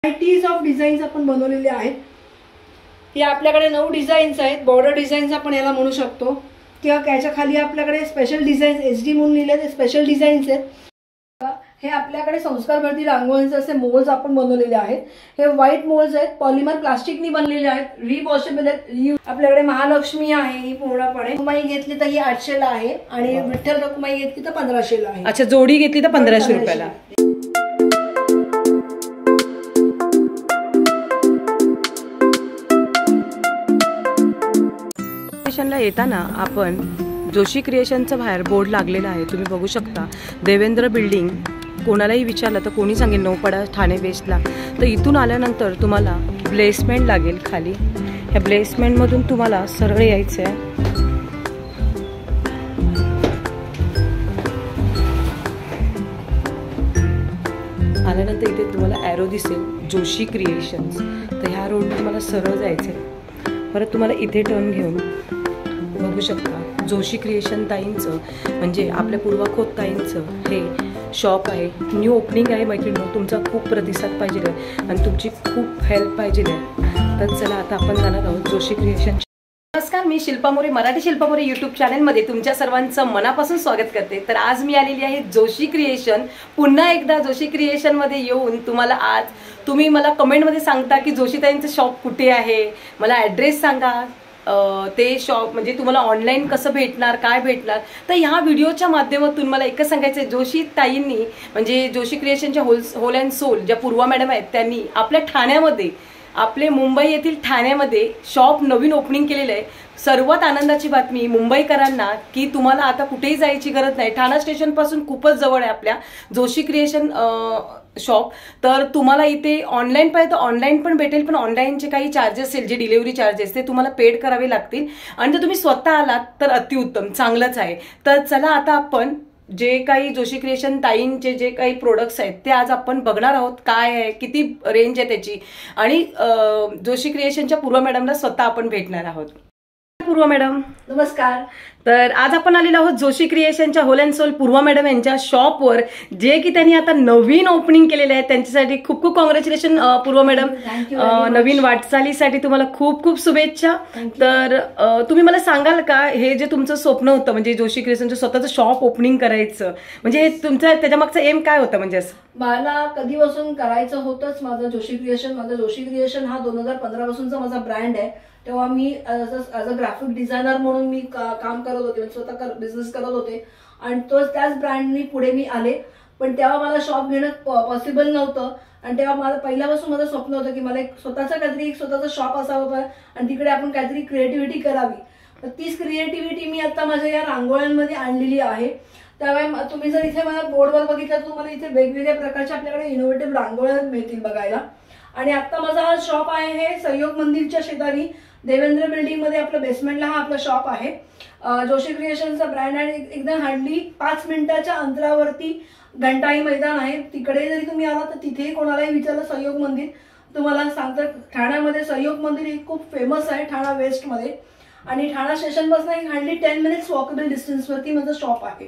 Varieties of designs आपण बनवलेले आहेत। हे आपल्याकडे 9 डिझाईन्स आहेत। बॉर्डर डिझाईन्स आपण याला म्हणू शकतो किंवा त्याच्या खाली आपल्याकडे स्पेशल डिझाईन्स SD म्हणून लिहिले ते स्पेशल डिझाईन्स आहेत। हे आपल्याकडे संस्कार भारती रांगोळीचे असे मोल्ड्स आपण बनवलेले आहेत। हे व्हाईट मोल्ड्स आहेत, पॉलिमर प्लास्टिकनी बनलेले आहेत, रिवॉशेबल आहेत। आपल्याकडे महालक्ष्मी आहे ही पूर्णपणे रुक्माई घेतली तर ही 800 ला आहे आणि विठ्ठल रुक्माई घेतली तर 1500 ला आहे। अच्छा, जोडी घेतली तर 1500 रुपयाला। स्टेशनला येताना आपण जोशी क्रिएशनचं बाहेर बोर्ड लागलेला आहे, तुम्ही बघू शकता। देवेंद्र बिल्डिंग, कोणालाही विचारलं तर कोणी सांगेल नौपाडा ठाणे वेस्टला। तर इथून आल्यानंतर तुम्हाला प्लेसमेंट लागेल खाली, ह्या प्लेसमेंटमधून तुम्हाला सरळ यायचं आहे। आल्यानंतर इथे तुम्हाला ॲरो दिसेल जोशी क्रिएशन्स, तर ह्या रोडने तुम्हाला सरळ जायचं आहे। परत तुम्हाला इथे टर्न घेऊन बघू शकता जोशी क्रिएशन ताईंचं म्हणजे आपल्या पूर्वा खोत ताईंचं हे शॉप आहे। न्यू ओपनिंग आहे मैत्रिणी, तुमचा खूप प्रतिसाद पाहिजे आहे आणि तुमची खूप हेल्प पाहिजे आहे। तर चला आता आपण जाणार आहोत जोशी क्रिएशन। नमस्कार, मी शिल्पा मोरे, मराठी शिल्पा मोरे यूट्यूब चॅनलमध्ये तुमच्या सर्वांचं मनापासून स्वागत करते। तर आज मी आलेली आहे जोशी क्रिएशन। पुन्हा एकदा जोशी क्रिएशनमध्ये येऊन तुम्हाला आज तुम्ही मला कमेंटमध्ये सांगता की जोशीताईंचं शॉप कुठे आहे, मला ॲड्रेस सांगा, ते शॉप म्हणजे तुम्हाला ऑनलाईन कसं भेटणार, काय भेटणार। तर ह्या व्हिडिओच्या माध्यमातून मला एकच सांगायचं आहे, जोशी ताईंनी म्हणजे जोशी क्रिएशनच्या होल अँड सोल ज्या पूर्वा मॅडम आहेत त्यांनी आपल्या ठाण्यामध्ये, आपले मुंबई येथील ठाण्यामध्ये शॉप नवीन ओपनिंग केलेलं आहे। सर्वात आनंदाची बातमी मुंबईकरांना की तुम्हाला आता कुठेही जायची गरज नाही, ठाणा स्टेशन पासून खूपच जवळ आहे आपल्या जोशी क्रिएशन शॉप। तर तुम्हाला इथे ऑनलाईन पाहिजे तर ऑनलाईन पण भेटेल, पण ऑनलाईनचे काही चार्जेस असेल जे डिलिव्हरी चार्जेस ते तुम्हाला पेड करावे लागतील आणि जर तुम्ही स्वतः आलात तर अतिउत्तम, चांगलंच आहे। तर चला आता आपण जे काही जोशी क्रिएशन ताईंचे जे काही प्रोडक्ट्स आहेत ते आज आपण बघणार आहोत, काय आहे, किती रेंज आहे त्याची, आणि जोशी क्रिएशनच्या पूर्वा मॅडमला स्वतः आपण भेटणार आहोत। पूर्वा मॅडम नमस्कार। तर आज आपण आलेलो आहोत जोशी क्रिएशनच्या whole and soul Purva madam यांच्या शॉपवर, जे की त्यांनी आता नवीन ओपनिंग केलेले आहे। त्यांच्यासाठी खूप खूप कॉंग्रॅच्युलेशन पूर्वा मॅडम, नवीन वाटचालीसाठी तुम्हाला खूप खूप शुभेच्छा। तर तुम्ही मला सांगाल का हे जे तुमचं स्वप्न होतं म्हणजे जोशी क्रिएशनचं स्वतःचं शॉप ओपनिंग करायचं, म्हणजे तुमचं त्याच्यामागचं एम काय होतं? म्हणजे असं मला कधीपासून करायचं होतंच माझं जोशी क्रिएशन। माझं जोशी क्रिएशन हा 2015 पासूनचा माझा ब्रँड आहे। तेव्हा मी ॲज अ ग्राफिक डिझायनर म्हणून मी काम करत होते, स्वतः बिझनेस करत होते आणि त्याच ब्रँडनी पुढे मी आले। पण तेव्हा मला शॉप घेणं पॉसिबल नव्हतं आणि तेव्हा मला पहिल्यापासून माझं स्वप्न होतं की मला एक स्वतःचं शॉप असावं आणि तिकडे आपण काहीतरी क्रिएटिव्हिटी करावी। तर तीच क्रिएटिव्हिटी मी आता माझ्या या रांगोळ्यांमध्ये आणलेली आहे। त्यामुळे तुम्ही जर इथे मला बोर्डवर बघितलं तर तुम्हाला इथे वेगवेगळ्या प्रकारच्या आपल्याकडे इनोव्हेटिव्ह रांगोळ्या मिळतील बघायला। आणि आता माझा हा शॉप आहे हे सहयोग मंदिरच्या शेजारी देवेंद्र बिल्डिंग मध्ये आपल्या बेसमेंटला हा आपला शॉप आहे। जोशी क्रिएशनचा ब्रँड आणि एकदम हार्डली 5 मिनिटाच्या अंतरावरती घंटाई मैदान आहे। तिकडे जरी तुम्ही आला तर तिथेही कोणालाही विचारलं सहयोग मंदिर तुम्हाला सांगतात। ठाण्यामध्ये सहयोग मंदिर हे खूप फेमस आहे ठाणा वेस्ट मध्ये आणि ठाणा स्टेशन पासून हार्डली 10 मिनिट्स वॉकेबल डिस्टन्सवरती माझं शॉप आहे।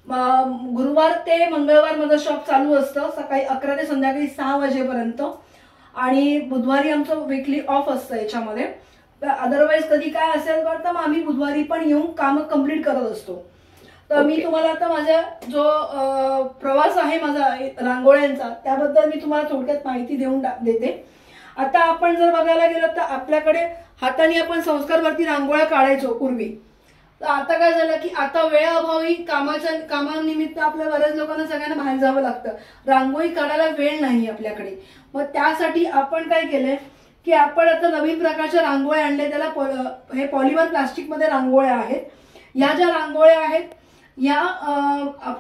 गुरुवार ते मंगळवार माझं शॉप चालू असतं सकाळी 11 ते संध्याकाळी 6 वाजेपर्यंत आणि बुधवारी आमचं वीकली ऑफ असतं याच्यामध्ये। अदरवाईज कधी काय असेल तर मग आम्ही बुधवारी पण येऊन काम कम्प्लीट करत असतो। तर मी तुम्हाला आता माझा जो प्रवास आहे माझा रांगोळ्यांचा त्याबद्दल मी तुम्हाला थोडक्यात माहिती देते। आता आपण जर बघायला गेलो तर आपल्याकडे हाताने आपण संस्कार भारती रांगोळ्या काढायचो पूर्वी। तर आता काय झालं की आता वेळाअभावी कामानिमित्त आपल्या बऱ्याच लोकांना सगळ्यांना बाहेर जावं लागतं, रांगोळी काढायला वेळ नाही आपल्याकडे। मग त्यासाठी आपण काय केलंय की आपण आता नवीन प्रकारच्या रांगोळ्या आणल्या, त्याला हे पॉलिमर प्लास्टिक मध्ये रांगोळ्या आहेत। या ज्या रांगोळ्या आहेत या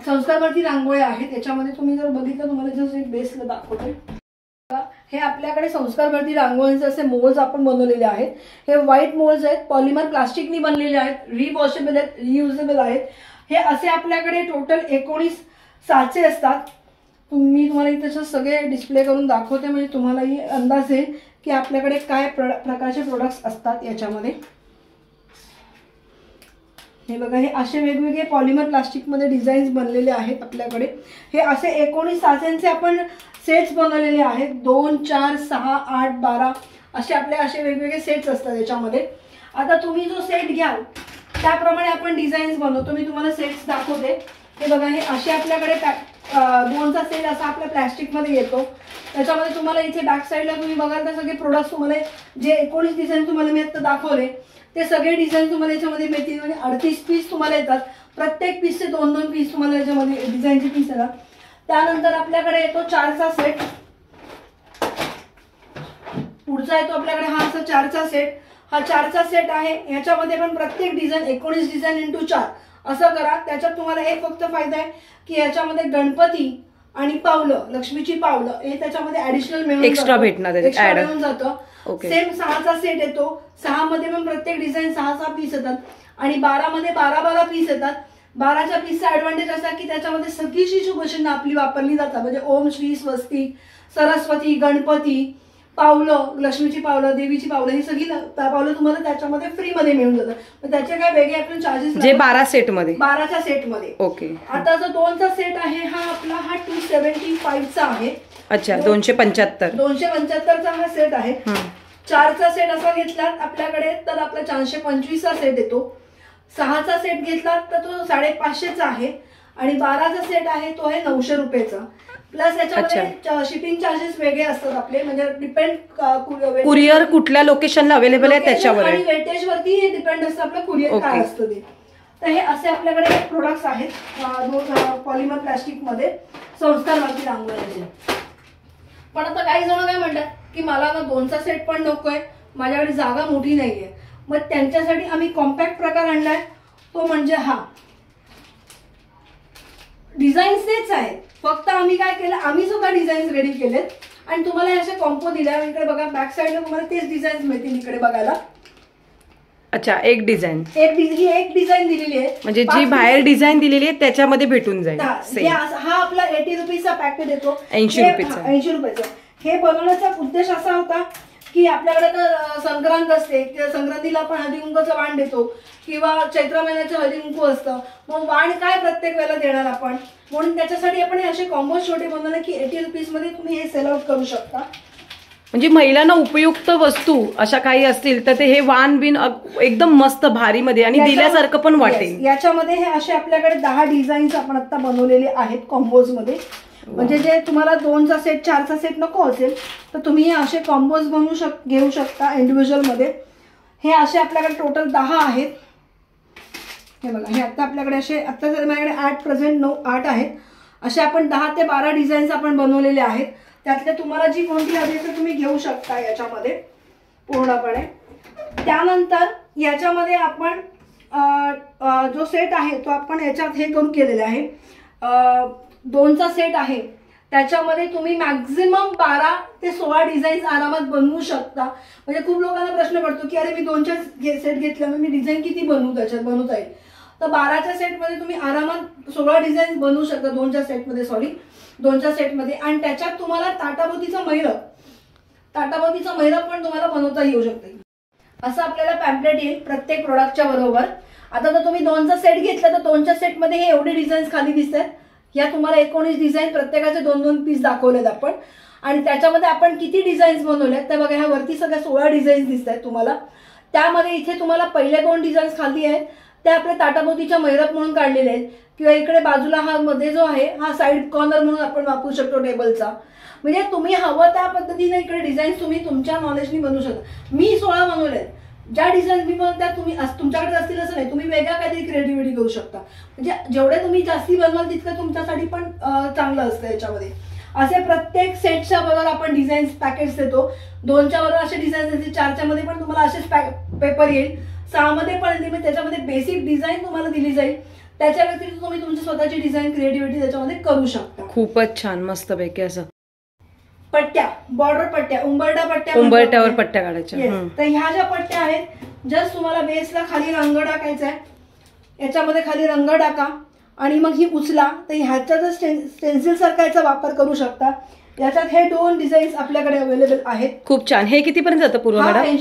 संस्कार भारती रांगोळ्या आहेत। याच्यामध्ये तुम्ही जर बघितलं तुम्हाला जसं एक बेसला दाखवते, हे आपल्याकडे संस्कार भारती रांगोळीचे असे मोल्ड्स आपण बनवलेले आहेत। हे व्हाईट मोल्ड्स आहेत, पॉलिमर प्लास्टिकनी बनलेले आहेत, रिवॉशेबल आहेत, रियुजेबल आहेत। हे असे आपल्याकडे टोटल 19 साचे असतात। मी तुम्हाला इथे सगळे डिस्प्ले करून दाखवते म्हणजे तुम्हालाही अंदाज येईल की आपल्याकडे काय प्रकारचे प्रोडक्ट्स असतात याच्यामध्ये। हे बघा, हे असे वेगवेगळे पॉलिमर प्लास्टिक मध्ये डिझाईन्स बनलेले आहेत आपल्याकडे। हे असे 19 साच्यांचे आपण सेट्स बनवलेले आहेत. 2, 4, 6, 8, 12 असे वेगवेगळे सेट्स असतात याच्यामध्ये. आता तुम्ही जो सेट घ्याल त्याप्रमाणे आपण डिझाईन्स बनवतो. मी तुम्हाला सेट्स दाखवते. हे बघा, हे असे आपल्याकडे 2चा सेट असा आपल्या प्लॅस्टिकमध्ये येतो. त्याच्यामध्ये तुम्हाला इथे बॅक साईडला तुम्ही बघाल तर सगळे प्रोडक्ट्स तुम्हाला जे 19 डिझाईन तुम्हाला मी आता दाखवले ते सगळे डिझाईन तुम्हाला याच्यामध्ये मिळतील. म्हणजे 38 पीस तुम्हाला येतात. प्रत्येक पीसचे 2-2 पीस तुम्हाला याच्यामध्ये डिझाईनचे पीस येतात. त्यानंतर आपल्याकडे येतो 4चा सेट. पुढचा येतो आपल्याकडे हा असा 4चा सेट. हा 4चा सेट आहे. याच्यामध्ये पण प्रत्येक डिझाईन 19 डिझाईन × 4 असं करा. त्याच्यात तुम्हाला एक फक्त फायदा आहे की याच्यामध्ये गणपती आणि पावलं, लक्ष्मीची पावलं हे त्याच्यामध्ये ऍडिशनल मिळून एक्स्ट्रा भेटणार, एक्स्ट्रा मिळून जातं. सेम 6चा सेट येतो. 6 मध्ये पण प्रत्येक डिझाईन 6 पीस येतात आणि 12 मध्ये 12 पीस येतात. 12च्या पीसचा ऍडव्हान्टेज असा की त्याच्यामध्ये सगळी शुभचिन्ह आपली वापरली जातात. म्हणजे ओम, श्री, स्वस्ती, सरस्वती, गणपती, पावलं, लक्ष्मीची पावलं, देवीची पावलं ही सगळी पावलं तुम्हाला त्याच्यामध्ये फ्री मध्ये मिळून जातात. त्याचे काय वेगळे आपण चार्जेस जे 12च्या सेटमध्ये. ओके. आता जो 2चा सेट आहे हा 275चा आहे. अच्छा, 275चा हा सेट आहे. 4चा सेट असा घेतला आपल्याकडे तर आपला 425चा सेट येतो. 6चा सेट घेतला तर तो 550चा आहे आणि 12चा सेट आहे तो आहे 900 रुपयाचा. प्लस याच्यामध्ये शिपिंग चार्जेस वेगळे असतात आपले. म्हणजे डिपेंड कुरिअर कुठल्या लोकेशनला अवेलेबल आहे त्याच्यावर आणि वेटेज वरती हे डिपेंड असतं आपलं कुरिअर काय असतं ते. तर हे असे आपल्याकडे प्रोडक्ट्स आहेत पॉलिमर प्लास्टिक मध्ये संस्कार माती रांगोळीचे. पण आता काही जण काय म्हणतात की मला ना 2चा सेट पण नकोय, माझ्याकडे जागा मोठी नाहीये. मग त्यांच्यासाठी आम्ही कॉम्पॅक्ट प्रकार आणलाय. तो म्हणजे हा डिझाईन तेच आहेत. फक्त आम्ही काय केलं, आम्ही सुद्धा डिझाईन्स रेडी केलेत आणि तुम्हाला असे कॉम्पो दिल्या. इकडे बघा बॅक साईडला तुम्हाला तेच डिझाईन्स मिळतील इकडे बघायला. अच्छा, एक डिझाईन दिलेली आहे. म्हणजे जी बाहेर डिझाईन दिलेली आहे त्याच्यामध्ये भेटून जाईल. हा आपला 80 रुपीजचा पॅकेट येतो. 80 रुपयाचा. हे बनवण्याचा उद्देश असा होता की आपल्याकडे तर संक्रांत असते, संक्रांतीला आपण हळदी कुंकूचं वाण देतो किंवा चैत्र महिन्याचं हळदी कुंकू असतं. मग वाण काय प्रत्येक वेळेला देणार आपण, म्हणून त्याच्यासाठी आपण असे कॉम्बो छोटे बनवले की 80 रुपीज मध्ये तुम्ही हे सेल आउट करू शकता. म्हणजे महिलांना उपयुक्त वस्तू अशा काही असतील तर ते हे वाण बिन एकदम मस्त भारी मध्ये आणि दिल्यासारखं पण वाटेल. याच्यामध्ये हे असे आपल्याकडे 10 डिझाईन्स आपण आता बनवलेले आहेत कॉम्बोज मध्ये. म्हणजे जे तुम्हाला 2चा सेट 4चा सेट नको असेल तर तुम्ही हे असे कॉम्बोज घेऊ शकता इंडिव्हिज्युअल मध्ये. हे असे आपल्याकडे टोटल 10 आहेत. हे बघा, हे आता आपल्याकडे असे आता माझ्याकडे प्रेझेंट 8 आहेत. असे आपण 10 ते 12 डिझाईन्स आपण बनवलेले आहेत. त्यातले तुम्हाला जी कोणती हवी तर तुम्ही घेऊ शकता याच्यामध्ये पूर्णपणे. त्यानंतर याच्यामध्ये आपण जो सेट आहे तो आपण याच्यात हे करून केलेला आहे. 2चा सेट आहे त्याच्यामध्ये तुम्ही मॅक्झिमम 12 ते 16 डिझाईन्स आरामात बनवू शकता. म्हणजे खूप लोकांना प्रश्न पडतो की अरे मी 2चा सेट घेतल्यामुळे मी डिझाईन किती त्याच्यात बनवता येईल. तर 12च्या सेटमध्ये तुम्ही आरामात 16 डिझाईन्स बनवू शकता 2च्या सेटमध्ये. आणि त्याच्यात तुम्हाला ताटाभोवतीचं मैरप पण तुम्हाला बनवता येऊ शकते. असं आपल्याला पॅम्पलेट येईल प्रत्येक प्रोडक्टच्या बरोबर. आता जर तुम्ही 2चा सेट घेतला तर 2च्या सेटमध्ये हे एवढे डिझाईन्स खाली दिसतात. या तुम्हाला 19 डिझाईन प्रत्येकाचे 2-2 पीस दाखवलेत आपण. आणि त्याच्यामध्ये आपण किती डिझाईन्स बनवल्यात त्या बघा. ह्या वरती सगळ्या 16 डिझाईन्स दिसत आहेत तुम्हाला. त्यामध्ये इथे तुम्हाला पहिल्या 2 डिझाईन्स खाली आहेत त्या आपल्या ताटाभोवतीच्या मैरप म्हणून काढलेले आहेत. किंवा इकडे बाजूला हा मध्ये जो आहे हा साईड कॉर्नर म्हणून आपण वापरू शकतो टेबलचा. म्हणजे तुम्ही हवं त्या पद्धतीने इकडे डिझाईन्स तुम्ही तुमच्या नॉलेजनी बनवू शकता. मी 16 बनवलेत. ज्या डिझाईन मी बनवत्या तुम्ही तुमच्याकडे असतील असं नाही, तुम्ही वेगळा काहीतरी क्रिएटिव्हिटी करू शकता. म्हणजे जेवढे तुम्ही जास्ती बनवाल तितकं तुमच्यासाठी पण चांगलं असतं याच्यामध्ये. असे प्रत्येक सेटच्या बरोबर आपण डिझाईन्स पॅकेट्स देतो. 2च्या बरोबर असे डिझाईन्स येतील. 4च्या मध्ये पण तुम्हाला असेच पेपर येईल. 6 मध्ये पण येतील. त्याच्यामध्ये बेसिक डिझाईन तुम्हाला दिली जाईल. त्याच्या व्यतिरिक्त तुम्ही तुमची स्वतःची डिझाईन क्रिएटिव्हिटी त्याच्यामध्ये करू शकता. खूपच छान मस्त पैकी. असं पट्ट्या, बॉर्डर पट्ट्या, उंबरट्यावर पट्ट्या काढायच्या. तर ह्या ज्या पट्ट्या आहेत जस्ट तुम्हाला बेसला खाली रंग टाकायचा आहे. याच्यामध्ये खाली रंग टाका आणि मग ही उचला. तर ह्याचा स्टेन्सिल सारखा याचा वापर करू शकता. याच्यात हे 2 डिझाईन्स आपल्याकडे अवेलेबल आहेत. खूप छान. हे कितीपर्यंत जातं पूर्व मॅडम?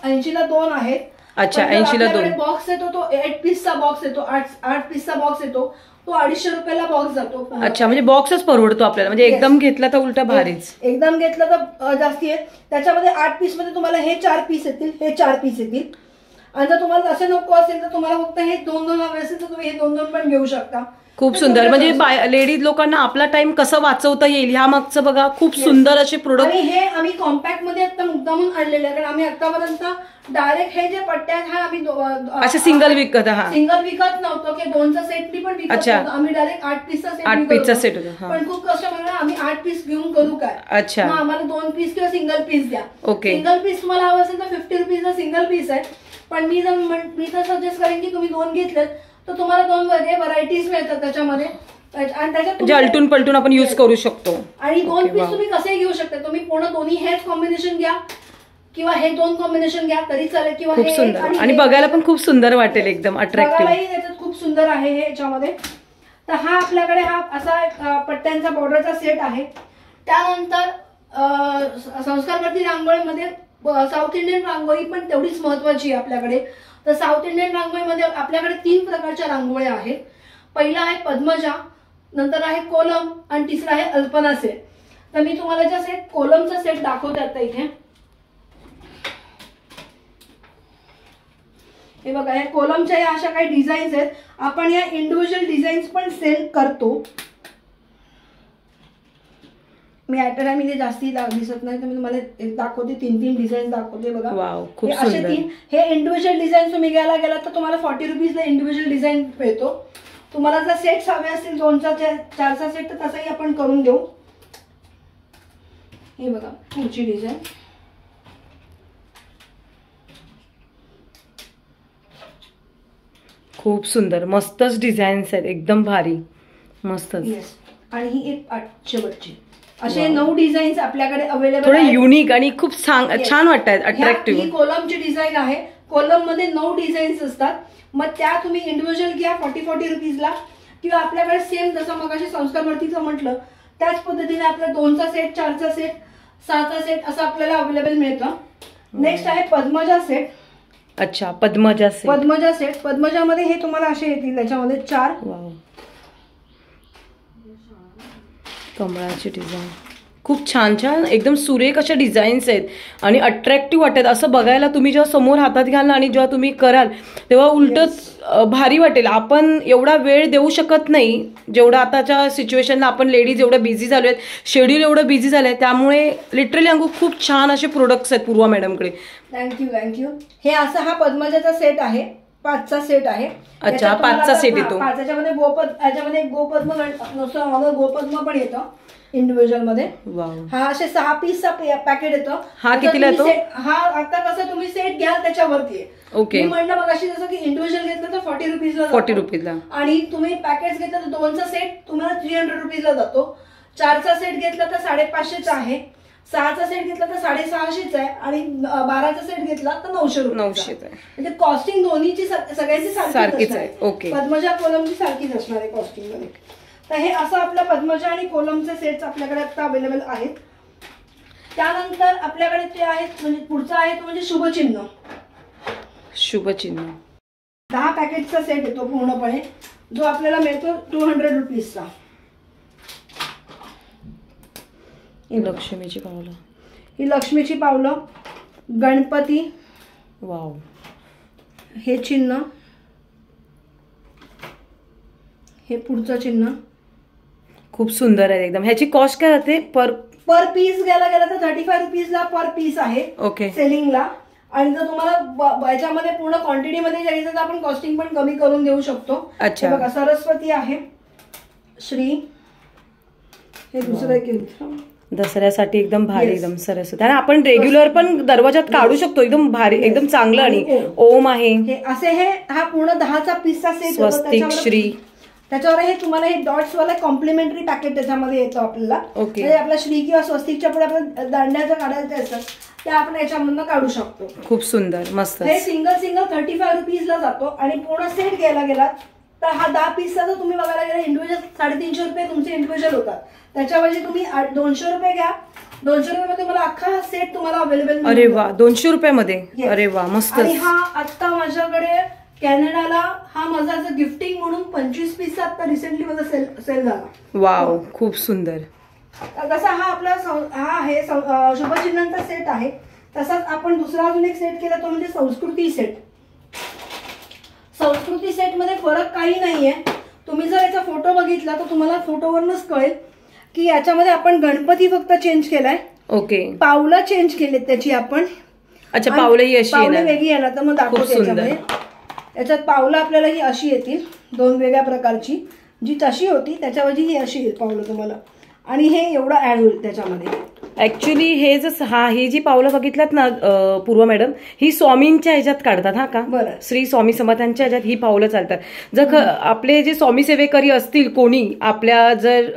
80ला 2 आहेत. अच्छा, 80ला 2 बॉक्स येतो तो 8 पीसचा बॉक्स येतो. 8 पीसचा बॉक्स येतो. तो 250 रुपयाला बॉक्स जातो. अच्छा, म्हणजे बॉक्सच परवडतो आपल्याला, म्हणजे एकदम घेतला तर उलटा भारीच. एकदम घेतलं तर जास्ती आहे. त्याच्यामध्ये 8 पीस मध्ये तुम्हाला हे 4 पीस येतील, हे 4 पीस येतील. आणि जर तुम्हाला असं नको असेल तर तुम्हाला फक्त हे 2-2 हवे असेल तर तुम्ही हे 2-2 पण घेऊ शकता. खूप सुंदर, म्हणजे लेडीज लोकांना आपला टाइम कसं वाचवता येईल ह्या मागचं बघा खूप सुंदर असे प्रोडक्ट. आणि हे आम्ही कॉम्पॅक्ट मध्ये आता मुद्दामून आणलेले आहे, कारण आम्ही आतापर्यंत डायरेक्ट हे जे पट्ट्या आहेत हा आम्ही अच्छा सिंगल विकत नव्हतो की 2चा सेट पण विकत नव्हतो. आम्ही डायरेक्ट 8 पीसचा सेट होता. पण खूप कस्टमर आम्ही 8 पीस घेऊन करू काय. अच्छा, आम्हाला 2 पीस किंवा सिंगल पीस द्या. ओके, सिंगल पीस तुम्हाला हवं असेल तर 50 रुपीजचा सिंगल पीस आहे. पण मी तर सजेस्ट करेन की तुम्ही 2 घेतलेत तर तुम्हाला 2 वेगळे व्हरायटीज मिळतात त्याच्यामध्ये. आणि त्याच्यात अलटून पलटून आपण युज करू शकतो. आणि 2 पीस तुम्ही कसे घेऊ शकता, तुम्ही पूर्ण दोन्ही हेच कॉम्बिनेशन घ्या किंवा हे 2 कॉम्बिनेशन घ्या तरी चालेल. किंवा खूप सुंदर आणि बघायला पण खूप सुंदर वाटेल, एकदम अट्रॅक्टिव्ह. त्याच्यात खूप सुंदर आहे हे याच्यामध्ये. तर हा आपल्याकडे हा असा पट्ट्यांचा बॉर्डरचा सेट आहे. त्यानंतर संस्कारवरती रांगोळीमध्ये साऊथ इंडियन रांगोळी पण तेवढीच महत्वाची आहे आपल्याकडे. तर साऊथ इंडियन रांगोळीमध्ये आपल्याकडे 3 प्रकारच्या रांगोळ्या आहेत. पहिला आहे पद्मजा, नंतर आहे कोलम आणि तिसरा आहे अल्पना सेट. तर मी तुम्हाला ज्या सेट कोलमचा सेट दाखवते आता इथे. हे बघा, या कोलमच्या या अशा काही डिझाईन्स आहेत. आपण या इंडिव्हिज्युअल डिझाईन्स पण सेल करतो. मी ऍट अ टाइम इथे जास्ती दिसत नाही तर मी तुम्हाला दाखवते, 3 डिझाईन दाखवते बघा. खूप असे 3 हे इंडिव्हिज्युअल डिझाईन तुम्ही घ्यायला गेला तर तुम्हाला 40 रुपीजला इंडिव्हिज्युअल डिझाईन मिळतो. तुम्हाला जर सेट्स हवे असतील 2चा 4चा सेट तर तसंही आपण करून देऊ. हे बघा पुढची डिझाईन. खूप सुंदर, मस्तच डिझाईन्स आहेत, एकदम भारी, मस्तच. आणि ही एक शेवटची. असे 9 डिझाईन्स आपल्याकडे अवेलेबल थोडे युनिक आणि खूप छान वाटतात, अट्रॅक्टिव्ह. ही कोलमची डिझाईन आहे. कोलम मध्ये 9 डिझाईन्स असतात. मग त्या तुम्ही इंडिव्हिज्युअल घ्या 40 रुपीजला, किंवा आपल्याकडे सेम जसं मग अशी संस्कारवरतीचं म्हटलं त्याच पद्धतीने आपल्या 2चा सेट, 4चा सेट, 6चा सेट असं आपल्याला अवेलेबल मिळतं. नेक्स्ट आहे पद्मजा सेट. अच्छा, पद्मजा सेट. पद्मजामध्ये हे तुम्हाला असे येतील, त्याच्यामध्ये 4 कमळाची डिझाईन, खूप छान छान एकदम सुरेख अशा डिझाईन्स आहेत आणि अट्रॅक्टिव्ह वाटतात. असं बघायला तुम्ही जेव्हा समोर हातात घ्याल ना आणि जेव्हा तुम्ही कराल तेव्हा उलटच भारी वाटेल. आपण एवढा वेळ देऊ शकत नाही जेवढा आताच्या सिच्युएशनला आपण लेडीज एवढं बिझी झालो आहेत, शेड्यूल एवढं बिझी झालंय, त्यामुळे लिटरली अंगू खूप छान असे प्रोडक्ट्स आहेत पूर्वा मॅडमकडे. थँक्यू. हे असं हा पद्मजाचा सेट आहे, 5चा सेट आहे. अच्छा, 5चा सेट येतो. याच्यामध्ये गोपद्म गोपद्म पण येतं इंडिव्हिज्युअल मध्ये. हा असे 6 पीसचा पॅकेट येतो. हा कितीला येतो? हा आता कसं तुम्ही सेट घ्याल त्याच्यावरती. ओके, मी म्हणलं मग अशी जसं की इंडिव्हिज्युअल घेतलं तर 40 रुपीजला. आणि तुम्ही पॅकेट घेतलं तर 2चा सेट तुम्हाला 300 रुपीजला जातो. 4चा सेट घेतला तर 550चा आहे. 6चा सेट घेतला तर 650चा आहे. आणि 12चा सेट घेतला तर 900 म्हणजे कॉस्टिंग दोन्हीची सगळ्यांची सारखीच आहे. ओके, पद्मजा कोलमची सारखीच असणार आहे कॉस्टिंग मध्ये. तर हे असं आपलं पद्मजा आणि कोलमचे सेट्स आपल्याकडे आता अवेलेबल आहेत. त्यानंतर आपल्याकडे ते आहेत, म्हणजे पुढचा आहे तो म्हणजे शुभचिन्ह. 10 पॅकेटचा सेट येतो पूर्णपणे, जो आपल्याला मिळतो 200 रुपीजचा. लक्ष्मीची पावलं. ही लक्ष्मीची पावलं, गणपती. वाव. हे चिन्ह, हे पुढचं चिन्ह खूप सुंदर आहे एकदम. ह्याची कॉस्ट काय राहते पर पीस घ्यायला गेला तर 35 रुपीजला पर पीस आहे. ओके, सेलिंगला. आणि जर तुम्हाला याच्यामध्ये पूर्ण क्वांटिटीमध्ये घ्यायचं तर आपण कॉस्टिंग पण कमी करून देऊ शकतो. अच्छा, बघा सरस्वती आहे, श्री. हे दुसरं एक दसऱ्यासाठी एकदम भारी, एकदम सरस्वती. आणि आपण रेग्युलर पण दरवाजात काढू शकतो, एकदम भारी, एकदम चांगलं. आणि ओम आहे असे. हा पूर्ण 10चा पीसचा सेट. स्वस्तिक, श्री. त्याच्यावर हे तुम्हाला हे डॉट्स वाला कॉम्प्लिमेंटरी पॅकेट त्याच्यामध्ये येतो आपल्याला. म्हणजे आपला श्री किंवा स्वस्तिकच्या पुढे आपल्या दांड्याच्या काढायच्या असतात त्या आपण याच्यामधून काढू शकतो. खूप सुंदर, मस्त. हे सिंगल 35 रुपीजला जातो. आणि पूर्ण सेट घ्यायला गेलात तर हा 10 पीसचा जर तुम्ही बघायला गेला इंडिव्हिज्युअल 350 रुपये तुमचे इंडिव्हिज्युअल होतात. त्याच्याऐवजी तुम्ही 200 रुपये घ्या. 200 रुपयामध्ये तुम्हाला अख्खा सेट तुम्हाला अवेलेबल. अरे वा, 200 रुपयामध्ये. अरे वा, मस्त. आणि हा आता माझ्याकडे कॅनडाला हा माझा गिफ्टिंग म्हणून 25 पीसचा आता रिसेंटली माझा सेल झाला. वाव, खूप सुंदर. कसा हा आपला हा आहे शुभचिन्हांचा सेट आहे. तसाच आपण दुसरा अजून एक सेट केला तो म्हणजे संस्कृती सेट. संस्कृती सेट मध्ये फरक काही नाहीये. तुम्ही जर याचा फोटो बघितला तर तुम्हाला फोटोवरनच कळेल की याच्यामध्ये आपण गणपती फक्त चेंज केलाय. ओके. पावलं चेंज केलेत त्याची आपण. अच्छा, पावलं ही अशी पावलं वेगळी येणार. तर मग दाखवते याच्यामध्ये. याच्यात पावलं आपल्याला ही अशी येतील 2 वेगळ्या प्रकारची. जी तशी होती त्याच्यावरची ही अशी येईल पावलं तुम्हाला. आणि हे एवढं ऍड होईल त्याच्यामध्ये. ऍक्च्युली हे ही जी पावलं बघितल्यात ना पूर्वा मॅडम, ही स्वामींच्या ह्याच्यात काढतात. हा का? बरं. श्री स्वामी समर्थांच्या ह्याच्यात ही पावलं चालतात. जर आपले जे स्वामी सेवेकरी असतील कोणी आपल्या जर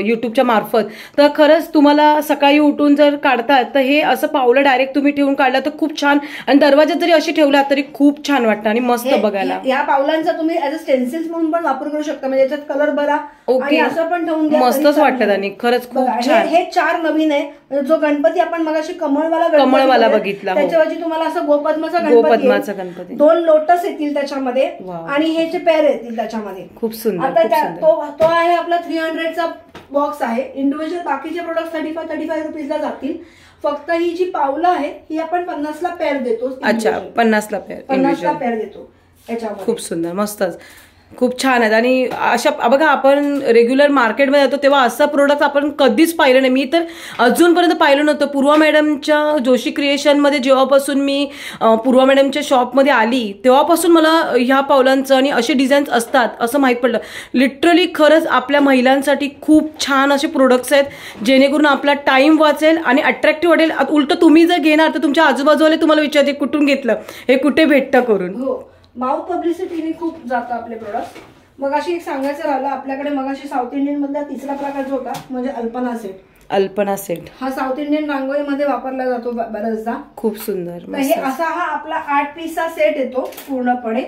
युट्यूबच्या मार्फत, तर खरंच तुम्हाला सकाळी उठून जर काढतात तर हे असं पावलं डायरेक्ट तुम्ही ठेवून काढला तर खूप छान. आणि दरवाज्यात जरी अशी ठेवला तरी खूप छान वाटतं आणि मस्त बघायला. या पावलांचा तुम्ही ऍज अ स्टेन्सिल्स म्हणून पण वापर करू शकता. म्हणजे याच्यात कलर भरा आणि असं पण ठेवून द्या. मस्तच वाटतात आणि खरंच खूप छान. हे 4 नवीन आहे. जो गणपती आपण मगाशी कमळवाला बघितला, त्याच्यावरची तुम्हाला असं गोपद्माचा गणपती 2 लोटस येतील त्याच्यामध्ये आणि हे जे पेअर येतील त्याच्यामध्ये. खूप सुंदर. आता तो आहे आपला 300चा बॉक्स आहे. इंडिव्हिज्युअल बाकीचे प्रोडक्ट 35 रुपीजला जातील. फक्त ही जी पावलं आहे ही आपण 50ला पेअर देतो. अच्छा, 50ला पेअर देतो याच्यामध्ये. खूप सुंदर, मस्तच, खूप छान आहेत. आणि अशा बघा, आपण रेग्युलर मार्केटमध्ये जातो तेव्हा असं प्रोडक्ट आपण कधीच पाहिलं नाही. मी तर अजूनपर्यंत पाहिलं नव्हतं. पूर्वा मॅडमच्या जोशी क्रिएशनमध्ये जेव्हापासून मी पूर्वा मॅडमच्या शॉपमध्ये आली तेव्हापासून मला ह्या पावलांचं आणि असे डिझाईन्स असतात असं माहीत पडलं. लिटरली खरंच आपल्या महिलांसाठी खूप छान असे प्रोडक्ट्स आहेत जेणेकरून आपला टाइम वाचेल आणि अट्रॅक्टिव्ह वाटेल. उलट तुम्ही जर घेणार तर तुमच्या आजूबाजूवाले तुम्हाला विचारते कुठून घेतलं, हे कुठे भेटतं करून. हो, माउथ पब्लिसिटीने खूप जातं आपले प्रोडक्ट. मग अशी एक सांगायचं राहिलं आपल्याकडे मगाशी साऊथ इंडियन मधला 3रा प्रकार जो होता म्हणजे अल्पना सेट. अल्पना सेट हा साऊथ इंडियन रांगोळीमध्ये वापरला जातो बऱ्याचदा. खूप सुंदर. हे असा हा आपला 8 पीसचा सेट येतो पूर्णपणे.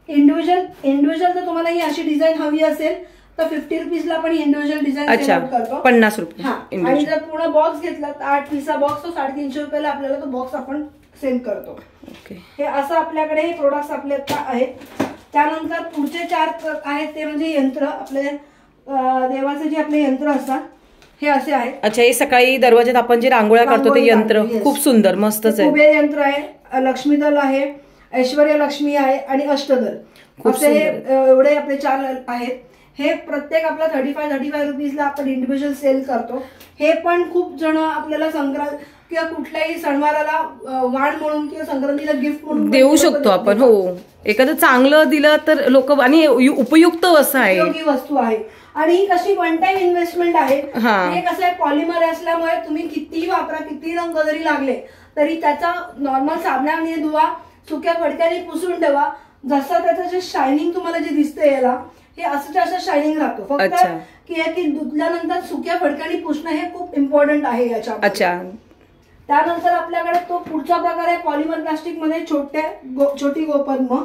इंडिव्हिज्युअल तर तुम्हाला ही अशी डिझाईन हवी असेल तर 50 रुपीजला पण इंडिव्हिज्युअल डिझाईन करतो. 50 रुपये. आणि जर पूर्ण बॉक्स घेतला तर 8 पीसचा बॉक्स तो 350 रुपयाला आपल्याला तो बॉक्स आपण सेल करतो. हे असं आपल्याकडे हे प्रोडक्ट्स आपले आहेत. त्यानंतर पुढचे 4 आहेत ते म्हणजे यंत्र. आपले देवाचे जे आपले यंत्र असतात हे असे आहेत. अच्छा, हे सकाळी दरवाजात आपण जे रांगोळ्या करतो ते यंत्र खूप सुंदर, मस्तच आहे. कुबेर यंत्र आहे, लक्ष्मीदल आहे, ऐश्वर्य लक्ष्मी आहे आणि अष्टदल असे एवढे आपले 4 आहेत. हे प्रत्येक आपला 35 रुपीजला आपण इंडिव्हिज्युअल सेल करतो. हे पण खूप जण आपल्याला संक्रांत किंवा कुठल्याही सणवाराला वाण म्हणून किंवा संक्रांतीला गिफ्ट म्हणून देऊ शकतो आपण. हो, एखादं चांगलं दिलं तर लोक, आणि उपयुक्त असं आहे, उपयोगी वस्तू आहे. आणि ही कशी 1 टाइम इन्व्हेस्टमेंट आहे. हे कसं आहे, पॉलिमर असल्यामुळे तुम्ही कितीही वापरा, किती रंग जरी लागले तरी त्याचा नॉर्मल साबणाने धुवा, सुक्या फडक्याने पुसून ठेवा. जसं त्याचं जे शायनिंग तुम्हाला जे दिसतंय याला, हे असं शायनिंग राहतो. फक्त की धुतल्यानंतर सुक्या फडक्याने पुसणं हे खूप इम्पॉर्टंट आहे याच्या. अच्छा. त्यानंतर आपल्याकडे तो पुढचा प्रकार आहे पॉलिमर प्लास्टिक मध्ये छोटी गोपद्म.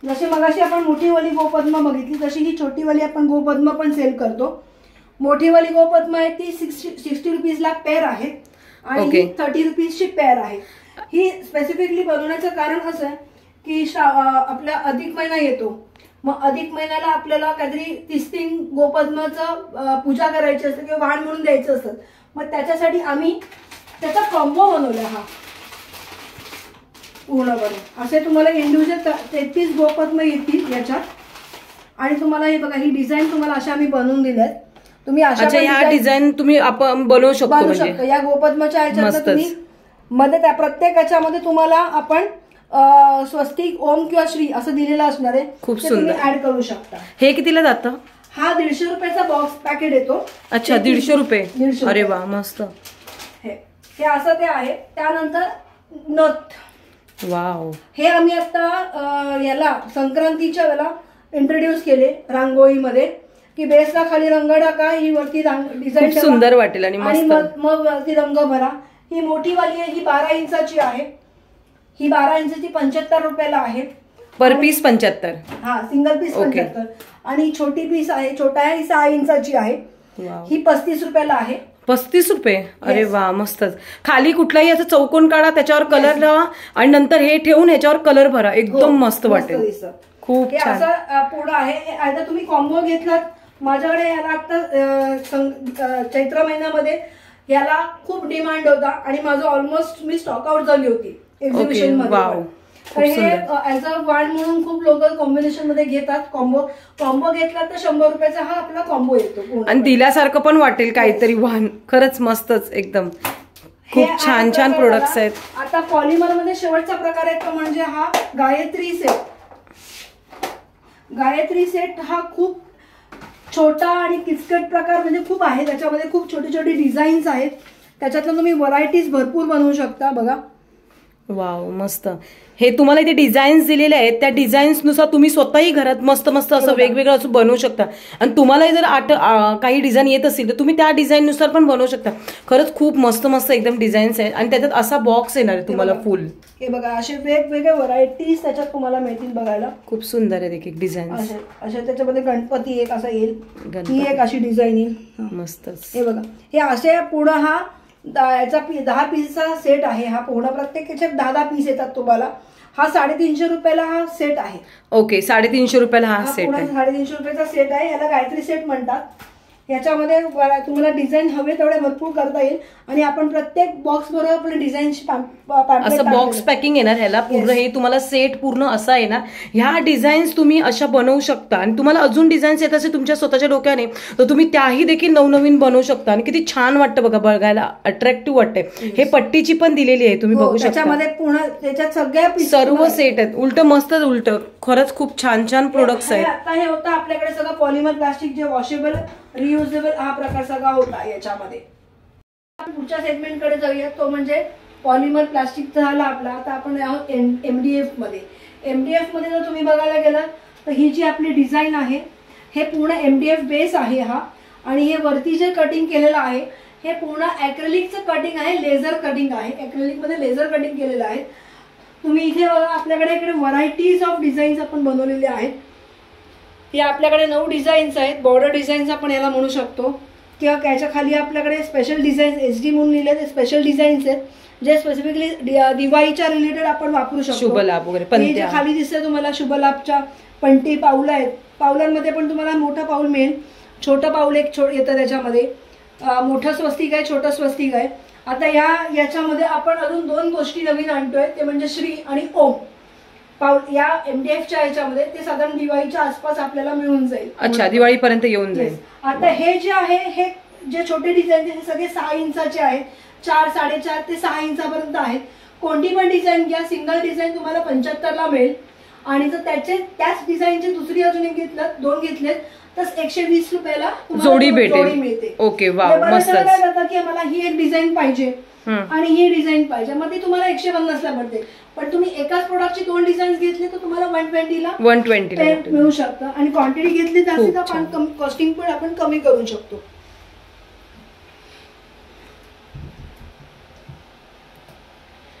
जसे मगाशी आपण मोठीवाली गोपद्म बघितली तशी ही छोटीवाली आपण गोपद्म पण सेल करतो. मोठीवाली गोपद्म आहे ती 60 रुपीजला पेअर आहे आणि ही 30 रुपीजची पेअर आहे. ही स्पेसिफिकली बनवण्याचं कारण असं आहे की आपला अधिक महिना येतो. मग अधिक महिन्याला आपल्याला काहीतरी 30 गोपद्माचं पूजा करायची असते किंवा वाण म्हणून द्यायचं असतं. मग त्याच्यासाठी आम्ही त्याचा कॉम्बो बनवला. हा पूर्णपणे असे तुम्हाला इंडिव्हिज्युअल 33 गोपद्म येतील याच्यात. आणि तुम्हाला हे बघा, ही डिझाईन तुम्हाला अशा आम्ही बनवून दिल्यात. तुम्ही अशा डिझाईन तुम्ही आपण बनवू शकतो. या गोपद्माच्या ह्याच्यात तुम्ही मध्ये त्या प्रत्येक याच्यामध्ये तुम्हाला आपण स्वस्तिक, ओम किंवा श्री असं दिलेलं असणार आहे. खूप सुंदर. ऍड करू शकता. हे कितीला जातं? हा 150 रुपयाचा बॉक्स पॅकेट येतो. अच्छा, 150 रुपये. अरे वा, मस्त. हे असं ते आहे. त्यानंतर नथ. वाव. हे आम्ही आता याला संक्रांतीच्या वेळेला इंट्रोड्यूस केले रांगोळीमध्ये की बेसला खाली रंग टाका, ही वरती डिझाईन सुंदर वाटेल आणि मग वरती रंग भरा. ही मोठी वाली आहे, ही 12 इंचाची आहे. ही 12 इंचाची 75 रुपयाला आहे. पर पीस 75. हा, सिंगल पीस 75. आणि छोटी पीस आहे, छोटा आहे, ही 6 इंचाची आहे. ही 35 रुपयाला आहे. 35 रुपये. अरे वा, मस्तच. खाली कुठलाही असं चौकोन काढा, त्याच्यावर कलर लावा आणि नंतर हे ठेवून ह्याच्यावर कलर भरा. एकदम मस्त वाटेल. खूप छान. असं पुढं आहे. आता तुम्ही कॉम्बो घेतलात, माझ्याकडे याला आता चैत्र महिन्यामध्ये याला खूप डिमांड होता आणि माझं ऑलमोस्ट मी स्टॉक आउट झाली होती एक्झिबिशन मध्ये. तर हे ऍज अ वाण म्हणून खूप लोक कॉम्बिनेशन मध्ये घेतात. कॉम्बो घेतला तर 100 रुपयाचा हा आपला कॉम्बो येतो आणि दिल्यासारखं पण वाटेल काहीतरी वाण. खरंच मस्तच एकदम. खूप छान छान प्रोडक्ट्स आहेत. आता पॉलिमर मध्ये शेवटचा प्रकार आहे तो म्हणजे हा गायत्री सेट. गायत्री सेट हा खूप छोटा आणि किचकट प्रकार म्हणजे खूप आहे. त्याच्यामध्ये खूप छोटी छोटी डिझाईन्स आहेत. त्याच्यातून तुम्ही व्हरायटीज भरपूर बनवू शकता. बघा, वाव, मस्त. हे तुम्हाला इथे डिझाईन्स दिलेले आहेत, त्या डिझाईन्स नुसार तुम्ही स्वतःही घरात मस्त मस्त असं वेगवेगळं असं बनवू शकता. आणि तुम्हाला जर काही डिझाईन येत असेल तर तुम्ही त्या डिझाईन नुसार पण बनवू शकता. खरंच खूप मस्त मस्त एकदम डिझाईन्स आहेत. आणि त्याच्यात असा बॉक्स येणार आहे तुम्हाला फुल. हे बघा, असे वेगवेगळे व्हरायटीज त्याच्यात तुम्हाला मिळतील बघायला. खूप सुंदर आहेत एक एक डिझाईन. अशा त्याच्यामध्ये गणपती एक असा येईल, ही एक अशी डिझाईन येईल. मस्तच. हे बघा, हे असे पुढं हा याचा 10 पीसचा सेट आहे. हा पूर्ण प्रत्येक याच्यात 10 पीस येतात तुम्हाला. हा 350 रुपयाला हा सेट आहे. ओके, 350 रुपयाला हा सेट आहे. 350 रुपयाचा सेट आहे. याला गायत्री सेट म्हणतात. याच्यामध्ये तुम्हाला डिझाईन हवे तेवढे भरपूर करता येईल आणि आपण प्रत्येक बॉक्स बरोबर आपले डिझाईनची असं बॉक्स पॅकिंग येणार ह्याला पूर्ण. हे तुम्हाला सेट पूर्ण असा येणार. ह्या डिझाईन्स तुम्ही अशा बनवू शकता आणि तुम्हाला अजून डिझाईन्स येत असेल तुमच्या स्वतःच्या डोक्याने तर तुम्ही त्याही देखील नवनवीन बनवू शकता. आणि किती छान वाटतं बघा, बघायला अट्रॅक्टिव्ह वाटते. हे पट्टीची पण दिलेली आहे, तुम्ही बघू शकता. त्याच्यामध्ये पूर्ण त्याच्यात सगळ्या सर्व सेट आहेत. उलट मस्त, उलट खरंच खूप छान छान प्रोडक्ट्स आहेत. आता हे होतं आपल्याकडे सगळं पॉलिमर प्लास्टिक जे वॉशेबल रियुजेबल हा प्रकार सगळा होता याच्यामध्ये. पुढच्या सेगमेंटकडे जाऊया, तो म्हणजे पॉलिमर प्लास्टिकचा झाला आपला. आता आपण आहोत एमडीएफ मध्ये. एमडीएफ मध्ये जर तुम्ही बघायला गेलात तर ही जी आपली डिझाईन आहे हे पूर्ण एमडीएफ बेस आहे हा. आणि हे वरती जे कटिंग केलेलं आहे हे पूर्ण ॲक्रेलिकचं कटिंग आहे, लेझर कटिंग आहे. ॲक्रेलिक मध्ये लेझर कटिंग केलेलं आहे. तुम्ही इथे बघा, आपल्याकडे इकडे व्हरायटीज ऑफ डिझाईन्स आपण बनवलेले आहेत. या आपल्याकडे 9 डिझाईन्स आहेत. बॉर्डर डिझाईन्स आपण याला म्हणू शकतो किंवा त्याच्या खाली आपल्याकडे स्पेशल डिझाईन्स एचडी म्हणून लिहिले ते स्पेशल डिझाईन्स आहेत जे स्पेसिफिकली दिवाळीच्या रिलेटेड आपण वापरू शकतो. शुभलाभ वगैरे जे खाली दिसतंय तुम्हाला शुभलाभच्या पंटी पाऊलं आहेत. पाऊलांमध्ये पण तुम्हाला मोठं पाऊल मिळेल, छोटं पाऊल एक येतं त्याच्यामध्ये. मोठं स्वस्तिक आहे, छोटं स्वस्तिक आहे. आता याच्यामध्ये आपण अजून 2 गोष्टी नवीन आणतोय, ते म्हणजे श्री आणि ओम. पाऊल या एमडीएफच्या याच्यामध्ये ते साधारण दिवाळीच्या आसपास आपल्याला मिळून जाईल. अच्छा, दिवाळीपर्यंत येऊन जाईल. आता हे जे आहे हे जे छोटे डिझाईन हे सगळे 6 इंचाचे आहेत. 4, 4.5 ते 6 इंचापर्यंत आहेत. कोणती पण डिझाईन घ्या, सिंगल डिझाईन तुम्हाला 75 ला मिळेल. आणि जर त्याच डिझाईनची दुसरी अजून एक घेतलं, 2 घेतलेत तर 120 रुपयाला जोडी मिळते. ओके, वाव, मस्त. काय करतात की मला ही एक डिझाईन पाहिजे आणि ही डिझाईन पाहिजे, मग ती तुम्हाला 150 ला पडते. पण तुम्ही एकाच प्रोडक्टची 2 डिझाईन घेतली तर तुम्हाला 120 ला मिळू शकतं. आणि क्वांटिटी घेतली जास्त तर कॉस्टिंग पण आपण कमी करू शकतो.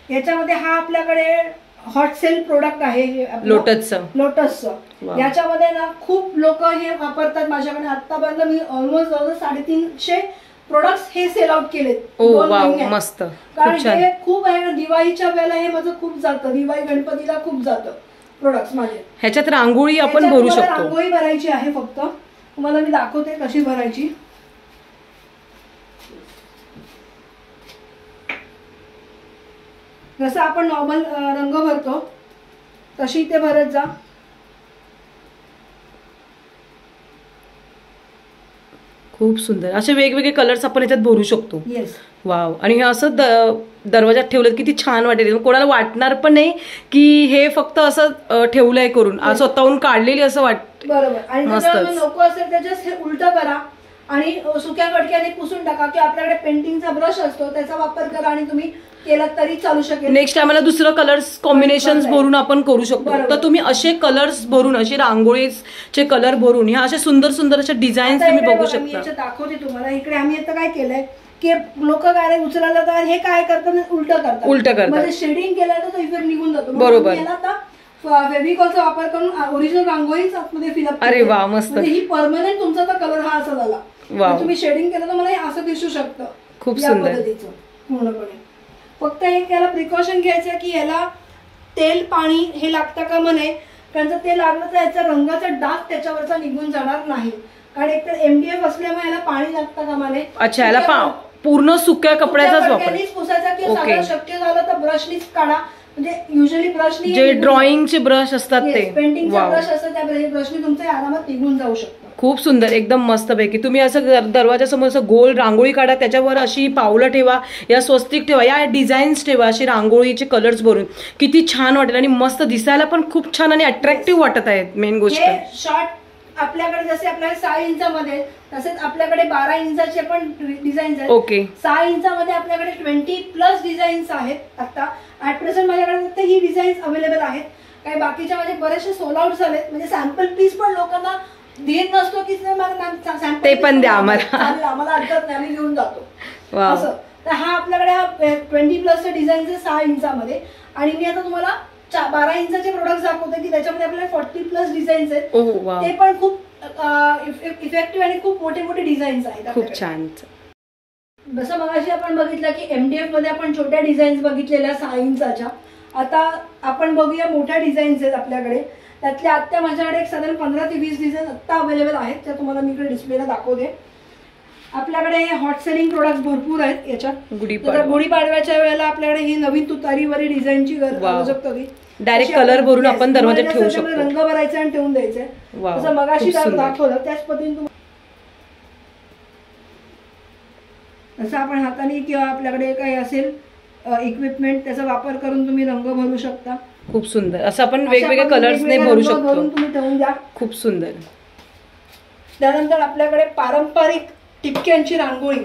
याच्यामध्ये हा आपल्याकडे हॉट सेल प्रोडक्ट आहे लोटसचं. याच्यामध्ये ना खूप लोक हे वापरतात. माझ्याकडे आतापर्यंत मी ऑलमोस्ट 350 प्रोडक्ट्स हे सेल आउट केलेत. मस्त, कारण हे खूप आहे. दिवाळीच्या वेळेला हे माझं खूप जातं, दिवाळी गणपतीला खूप जातं प्रोडक्ट्स माझे. ह्याच्यात रांगोळी आपण भरू शकतो. रांगोळी भरायची आहे फक्त. तुम्हाला मी दाखवते कशी भरायची. जसं आपण नॉर्मल रंग भरतो तशी ते भरत जा. खूप सुंदर असे वेगवेगळे कलर्स आपण याच्यात भरू शकतो. Yes, wow. आणि हे असं दरवाजात ठेवलं किती छान वाटेल. कोणाला वाटणार पण नाही की हे फक्त असं ठेवलंय करून, स्वतःहून काढलेली असं वाटत. बरोबर. आणि नको असेल तर जस्ट हे उलट करा आणि सुक्या कटक्याने पुसून टाका. की आपल्याकडे पेंटिंगचा ब्रश असतो त्याचा वापर करा आणि तुम्ही केला तरी चालू शकेल. नेक्स्ट टाइमला दुसरं कलर्स कॉम्बिनेशन्स भरून आपण करू शकतो. तर तुम्ही असे कलर्स भरून, असे रांगोळीचे कलर भरून ह्या अशा सुंदर सुंदर अशा डिझाईन्स तुम्ही बघू शकता. दाखवते तुम्हाला. इकडे आम्ही आता काय केलंय की लोक काय उचलायला तर हे काय करतात, उलट करतात. म्हणजे शेडिंग केलं तर तो इफेक्ट निघून जातो. बरोबर. फेविकॉलचा वापर करून ओरिजिनल रांगोळीच आतमध्ये फिलअप. अरे वा, मस्त. ही परमनंट तुमचा तर कलर हा असा झाला. वाव. तुम्ही शेडिंग केलं तर मला हे असं दिसू शकतं. खूप या सुंदर. पद्धतीचं पूर्णपणे. फक्त एक याला प्रिकॉशन घ्यायचं की याला तेल पाणी हे लागतं का म्हणे, कारण जर ते लागलं तर याचा रंगाचा डाग त्याच्यावरचा निघून जाणार नाही. कारण एकतर MDF असल्यामुळे याला पाणी लागतं का म्हणे. अच्छा, याला पूर्ण सुक्या कपड्याचाच वापर पुसायचा किंवा साधं शक्य झालं तर ब्रशनीच काढा. म्हणजे युजली ब्रशनी जे ड्रॉइंगचे ब्रश असतात ते, पेंटिंगचा ब्रश असतात त्या ब्रशनी तुमचे आरामात निघून जाऊ शकतो. खूप सुंदर, एकदम मस्त पैकी. तुम्ही असं दरवाजासमोर असं गोल रांगोळी काढा, त्याच्यावर अशी पावलं ठेवा, या स्वस्तिक ठेवा, या डिझाईन्स ठेवा, अशी रांगोळीचे कलर्स भरून किती छान वाटेल आणि मस्त दिसायला पण खूप छान आणि अट्रॅक्टिव्ह वाटत आहेत. मेन गोष्ट शॉर्ट आपल्याकडे जसे आपल्याकडे 6 इंचामध्ये तसेच आपल्याकडे 12 इंचाचे पण डिझाईन्स आहेत. ओके. 6 इंचामध्ये आपल्याकडे 20+ डिझाईन्स आहेत. आता ऍट प्रेझेंट माझ्याकडे फक्त ही डिझाईन्स अवेलेबल आहेत. काही बाकीच्या माझे बरेचसे सोल्ड आउट झालेत. म्हणजे सॅम्पल पीस पण लोकांना देत नसतो की ते पण द्या आम्हाला, आम्हाला अडचण नाही, आम्ही घेऊन जातो असं. तर हा आपल्याकडे हा 20+ डिझाईन 6 इंचामध्ये. आणि मी आता तुम्हाला 12 इंचाचे प्रोडक्ट दाखवते की त्याच्यामध्ये आपल्याला 40+ डिझाईन्स आहेत. ते पण खूप इफेक्टिव्ह आणि खूप मोठे मोठे डिझाईन्स आहेत. खूप छान. जसं मगाशी आपण बघितलं की MDF मध्ये आपण छोट्या डिझाईन्स बघितलेल्या 6 इंचाच्या. आता आपण बघूया मोठ्या डिझाईन्स आहेत आपल्याकडे. त्यातल्या आता माझ्याकडे एक साधारण 15 ते 20 डिझाईन आत्ता अवेलेबल आहेत, त्या तुम्हाला मी इकडे डिस्प्लेला दाखवते. आपल्याकडे हॉट सेलिंग प्रोडक्ट भरपूर आहेत याच्यात. गुढीपाडव्याच्या वेळेला आपल्याकडे ही नवीन तुतारीवाली डिझाईनची आवश्यकता होती. डायरेक्ट कलर भरून आपण दरवाजात ठेवू शकतो. रंग भरायचे आणि ठेवून द्यायचे. जसं मगाशी दाखवलं त्याच पद्धतीने जसं आपण हाताने किंवा आपल्याकडे काही असेल इक्विपमेंट त्याचा वापर करून तुम्ही रंग भरू शकता. खूप सुंदर. असं आपण वेगवेगळे कलर्सने भरू शकतो. तुम्ही ठेवून द्या. खूप सुंदर. त्यानंतर आपल्याकडे पारंपरिक टिपक्यांची रांगोळी.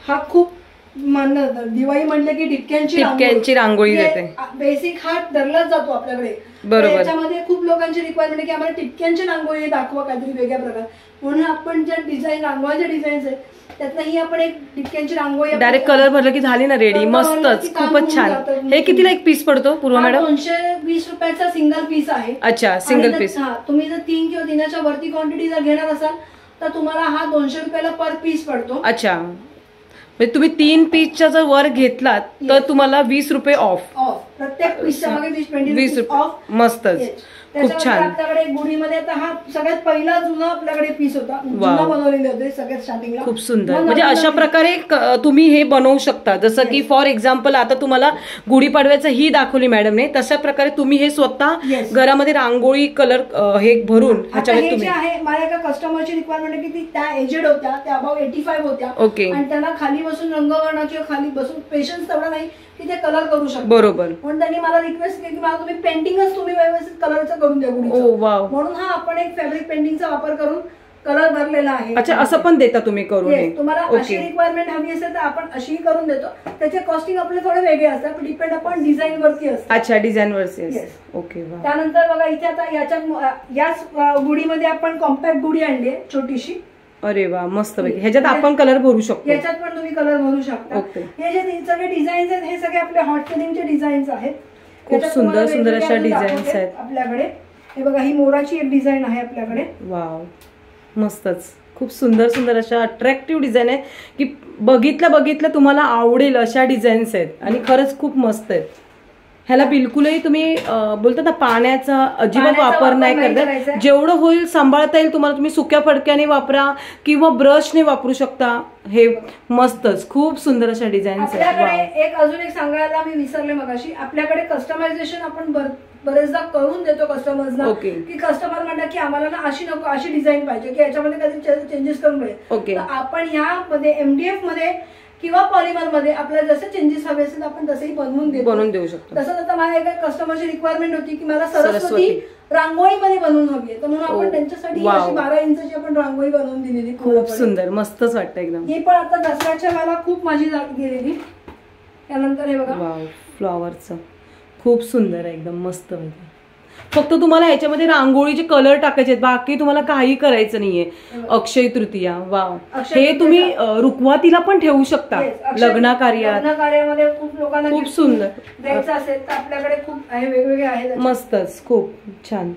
हा खूप मानलं जातं. दिवाळी म्हटलं की टिपक्यांची रांगोळी देते. बेसिक हा धरलाच जातो आपल्याकडे. बरोबर. त्याच्यामध्ये खूप लोकांची रिक्वायरमेंट आहे की आम्हाला टिपक्यांची रांगोळी दाखवा काहीतरी वेगळ्या प्रकार. म्हणून आपण ज्या डिझाईन रांगोळ्याच्या डिझाईन्स आहेत त्यातनं ही आपण एक टिपक्यांची रांगोळी डायरेक्ट कलर भरलं की झाली ना रेडी. मस्तच, खूपच छान. हे कितीला एक पीस पडतो पूर्वा मॅडम? 220 रुपयाचा सिंगल पीस आहे. अच्छा, सिंगल पीस. हा, तुम्ही जर 3 किंवा 3च्या वरती क्वांटिटी जर घेणार असाल तर तुम्हाला हा 200 रुपयाला पर पीस पडतो. अच्छा, म्हणजे तुम्ही 3 पीसच्या जर वर घेतलात तर तुम्हाला 20 रुपये ऑफ. प्रत्येक पीसच्या मागे 20 रुपये ऑफ. मस्तच, खूप छान. आपल्याकडे गुढीमध्ये आता हा सगळ्यात पहिला जुना आपल्याकडे पीस होता. जुना बनवलेले होते सगळ्यात स्टार्टिंगला. खूप सुंदर. म्हणजे अशा प्रकारे तुम्ही हे बनवू शकता. जसं की फॉर एक्झाम्पल आता तुम्हाला गुढीपाडव्याचं ही दाखवली मॅडमने, तशा प्रकारे तुम्ही हे स्वतः घरामध्ये रांगोळी कलर हे भरून ह्याच्यामध्ये तुम्ही. आहे माझ्या एका कस्टमरची रिक्वायरमेंट आहे की त्या एजेड होत्या, त्या अबाउट 85 होत्या. ओके. आणि त्यांना खाली बसून रंग भरणं किंवा खाली बसून पेशन्स तेवढा नाही की ते कलर करू शकतात. बरोबर. म्हणून त्यांनी मला रिक्वेस्ट केली की मला तुम्ही पेंटिंगच तुम्ही व्यवस्थित कलरचं करून द्या गुढीचं. म्हणून हा आपण एक फॅब्रिक पेंटिंगचा वापर करून कलर भरलेला आहे. अच्छा, असं पण देता तुम्ही करून? तुम्हाला अशी रिक्वायरमेंट हवी असेल तर आपण अशीही करून देतो. त्याचे कॉस्टिंग आपले थोडे वेगळे असतात, डिपेंड अपॉन डिझाईन वरती असतात. अच्छा, डिझाईन वरती. ओके. त्यानंतर बघा इथे आता याच गुढीमध्ये आपण कॉम्पॅक्ट गुढी आणली आहे छोटीशी. अरे वा, मस्त पैकी. ह्याच्यात आपण कलर भरू शकतो. याच्यात पण तुम्ही कलर भरू शकता. हे जे सगळे डिझाईन्स आहेत हे सगळे आपले हॉट सेलिंगचे डिझाईन्स आहेत. खूप सुंदर सुंदर अशा डिझाईन्स आहेत आपल्याकडे. हे बघा, ही मोराची एक डिझाईन आहे आपल्याकडे. वाव, मस्तच. खूप सुंदर सुंदर अशा अट्रॅक्टिव्ह डिझाईन आहे की बघितलं तुम्हाला आवडेल अशा डिझाईन्स आहेत आणि खरंच खूप मस्त आहेत. ह्याला बिलकुलही तुम्ही बोलता ना पाण्याचा अजिबात वापर नाही करत. जेवढं होईल सांभाळता येईल तुम्हाला, तुम्ही सुक्या फडक्याने वापरा किंवा ब्रशने वापरू शकता. हे मस्तच, खूप सुंदर अशा डिझाईन्स आहेत. आपल्याकडे अजून एक सांगायला मी विसरले मगाशी, आपल्याकडे कस्टमायझेशन आपण बरेचदा करून देतो कस्टमर्सना. की कस्टमर म्हणतात की आम्हाला ना अशी नको अशी डिझाईन पाहिजे की याच्यामध्ये काहीतरी चेंजेस करून मिळेल. आपण यामध्ये MDF मध्ये किंवा पॉलिमर मध्ये आपल्याला जसे चेंजेस हवे असेल आपण तसेही बनवून देऊ शकतो. तसंच आता माझ्या एका कस्टमरची रिक्वायरमेंट होती की मला सरस्वती रांगोळीमध्ये बनवून हवी आहे, तर म्हणून आपण त्यांच्यासाठी 12 इंचाची आपण रांगोळी बनवून दिलेली. खूप सुंदर, मस्तच वाटतं एकदम. ही पण आता दसऱ्याच्या वेळेला खूप माझी गेलेली. त्यानंतर हे बघा, फ्लॉवरचं खूप सुंदर आहे एकदम मस्त. फक्त तुम्हाला याच्यामध्ये रांगोळीचे कलर टाकायचे आहेत, बाकी तुम्हाला काही करायचं नाहीये. अक्षय तृतीया, वाव, हे तुम्ही रुखवातीला पण ठेवू शकता. लग्न कार्यामध्ये खूप लोकांना खूप सुंदर द्यायचं असेल तर आपल्याकडे खूप वेगवेगळे आहेत. मस्तच, खूप छान.